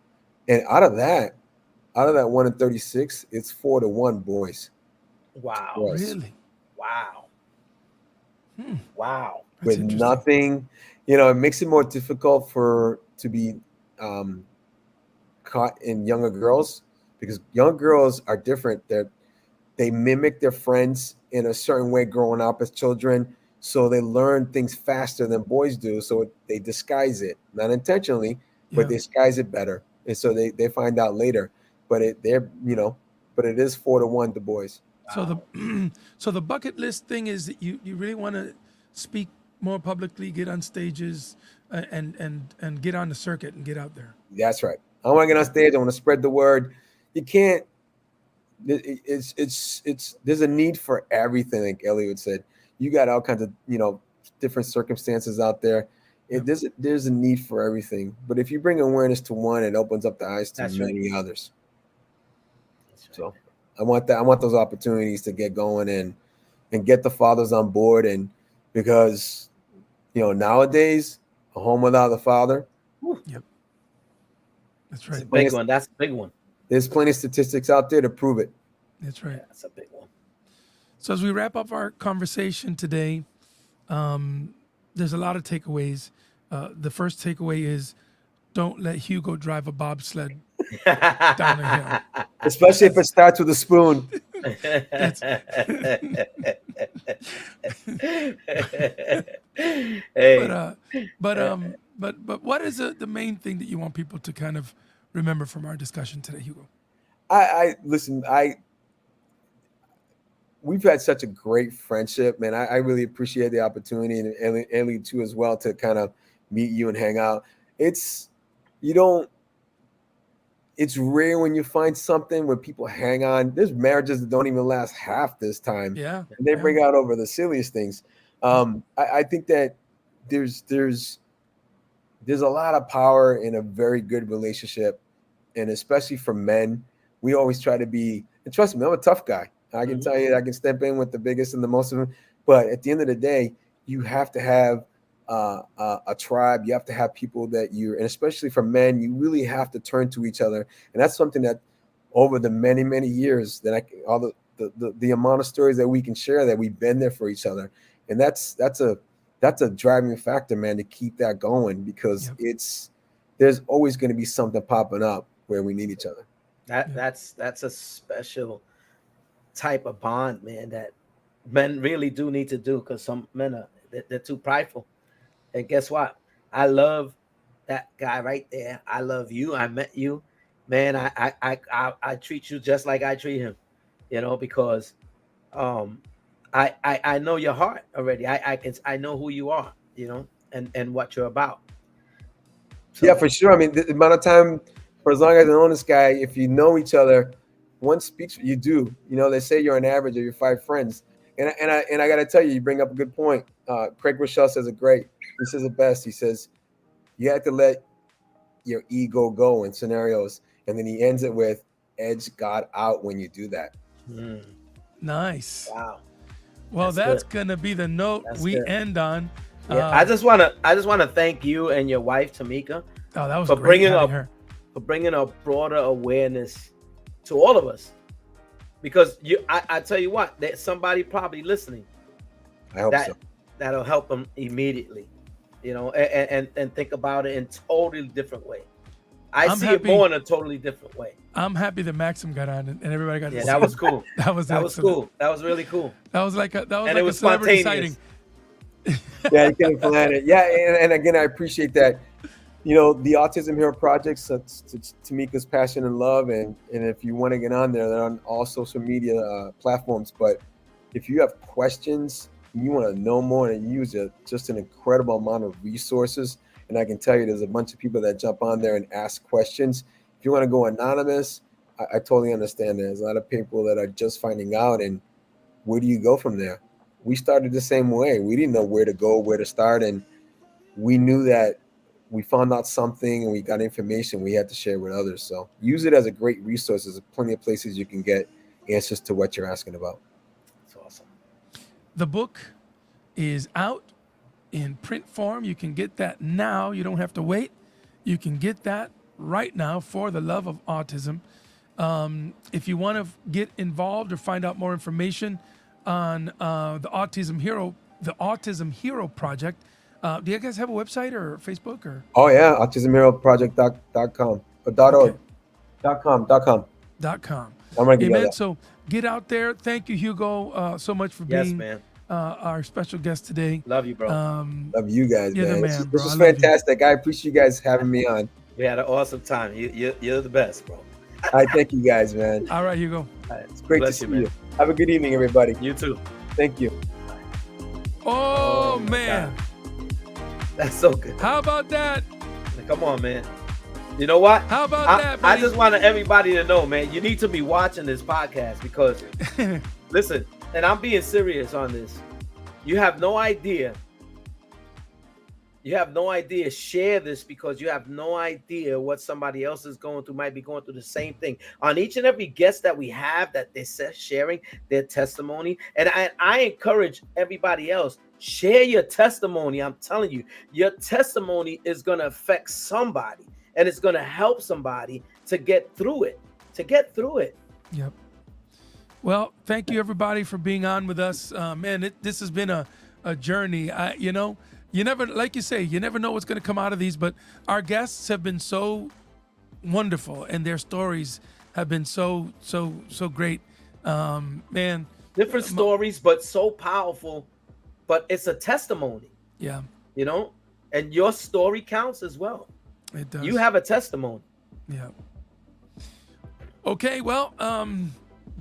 and out of that 1 in 36, it's 4 to 1 boys. Wow. Boys Really? Wow. Wow. That's with interesting. nothing. It makes it more difficult to be um, caught in younger girls, because young girls are different. They mimic their friends in a certain way growing up as children, so they learn things faster than boys do, so they disguise it, not intentionally, but Yeah. they disguise it better, and so they find out later. But it is 4 to 1 to boys. So Wow. the so the bucket list thing is that you really want to speak more publicly, get on stages, and get on the circuit and get out there. That's right. I want to get on stage. I want to spread the word. You can't. It's there's a need for everything, like Elliot said. You got all kinds of different circumstances out there. Yep. There's a need for everything. But if you bring awareness to one, it opens up the eyes to That's right. many others. That's right. So I want that. I want those opportunities to get going and get the fathers on board. And because nowadays, a home without a father, Yep. That's It's a right. big one. That's a big one. there's plenty of statistics out there to prove it. That's Yeah, right. that's a big one. So as we wrap up our conversation today, there's a lot of takeaways. The first takeaway is don't let Hugo drive a bobsled down a hill. Especially if it starts with a spoon. That's but Hey, but what is the main thing that you want people to kind of remember from our discussion today, Hugo? I listen. We've had such a great friendship, man. I really appreciate the opportunity, and Ellie too as well, to kind of meet you and hang out. It's you don't. It's rare when you find something where people hang on. There's marriages that don't even last half this time, Yeah, and they yeah, bring out over the silliest things. I think that there's there's there's a lot of power in a very good relationship, and especially for men, we always try to be. And trust me, I'm a tough guy. I can tell you, I can step in with the biggest and the most of them. But at the end of the day, you have to have a tribe. You have to have people that and especially for men, you really have to turn to each other. And that's something that over the many years that all the amount of stories that we can share, that we've been there for each other, and that's a driving factor, man, to keep that going, because yep, there's always going to be something popping up where we need each other. that's a special type of bond, man, that men really do need to do, because some men they're too prideful. And guess what? I love that guy right there. I love you. I met you, man. I treat you just like I treat him, because I know your heart already. I know who you are, and what you're about. Yeah, So for sure. I mean, the amount of time, for as long as I know this guy, if you know each other, one speaks. You do. They say you're an average of your five friends, and I got to tell you, you bring up a good point. Craig Rochelle says it great. He says it best. He says you have to let your ego go in scenarios, and then he ends it with edge God out when you do that. mm, Nice. wow, Well, that's good. that's gonna be the note That's we good. end on. Yeah, I just wanna thank you and your wife Tamika Oh, that was for great bringing having up her. for bringing a broader awareness to all of us, because I tell you what, there's somebody probably listening I hope so. that'll help them immediately, and think about it in totally different way. I I'm see it happy. more in a totally different way. I'm happy that Maxim got on and everybody got to Yeah, see that was him. cool. That was That was excellent. cool. That was really cool. That was like a And it was celebrity spontaneous. sighting. Yeah, you can plan it. Yeah, and again, I appreciate that. The Autism Hero Project, so it's Tamika's passion and love, and if you want to get on there, they're on all social media platforms. But if you have questions, and you want to know more, and use just an incredible amount of resources, and I can tell you, there's a bunch of people that jump on there and ask questions. If you want to go anonymous, I totally understand. There's a lot of people that are just finding out, and where do you go from there? We started the same way. We didn't know where to go, where to start, and we knew that we found out something and we got information we had to share with others. So use it as a great resource. There's plenty of places you can get answers to what you're asking about. It's awesome. The book is out in print form. You can get that now. You don't have to wait. You can get that right now, For the Love of Autism. If you want to get involved or find out more information on the Autism Hero Project, do you guys have a website or Facebook or? Oh yeah, autismheroproject.com or .org. .com. .com. I'm gonna get Amen. that. So get out there. Thank you, Hugo, so much for Yes, being man. our special guest today. Love you, bro. Love you guys, You're the man. man, This bro. is I love you. fantastic. I appreciate you guys having me on. We had an awesome time. You're the best, bro. I thank you guys, man. All right, Hugo. It's great to Bless see you, man. you. Have a good evening, everybody. You too. Thank you. Oh, my man. God. That's so good. How about that? Come on, man. You know what? How about that, I buddy? just want everybody to know, man, you need to be watching this podcast because, listen, and I'm being serious on this. You have no idea. You have no idea. Share this because you have no idea what somebody else is going through, might be going through the same thing. On each and every guest that we have that they said sharing their testimony. And I encourage everybody else, share your testimony. I'm telling you, your testimony is going to affect somebody and it's going to help somebody to get through it, Yep. Well, thank you everybody for being on with us. Man, this has been a journey. You never, like you say, you never know what's going to come out of these, but our guests have been so wonderful and their stories have been so great. Man. Different stories, but so powerful, but it's a testimony, Yeah, and your story counts as well. it does. You have a testimony. Yeah. Okay, well,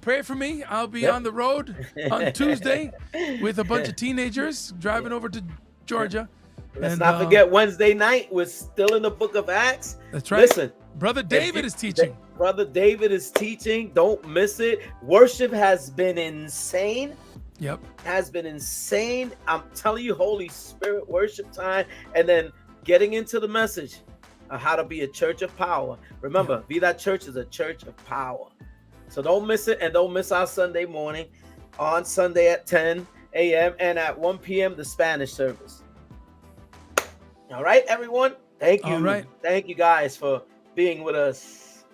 pray for me. I'll be Yep. on the road on Tuesday with a bunch of teenagers driving over to Georgia. Let's And, not forget Wednesday night. We're still in the book of Acts. That's right. Listen, Brother David is teaching. Brother David is teaching. Don't miss it. Worship has been insane. Yep. Has been insane. I'm telling you, Holy Spirit worship time, and then getting into the message of how to be a church of power. Remember, Be That Church is a church of power. So don't miss it, and don't miss our Sunday morning on Sunday at 10 a.m. and at 1 p.m. the Spanish service. All right, everyone. Thank you. All right. Thank you guys for being with us.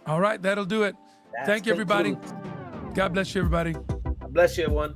All right, that'll do it. That Thank you, everybody. concludes. God bless you, everybody. God bless you, everyone.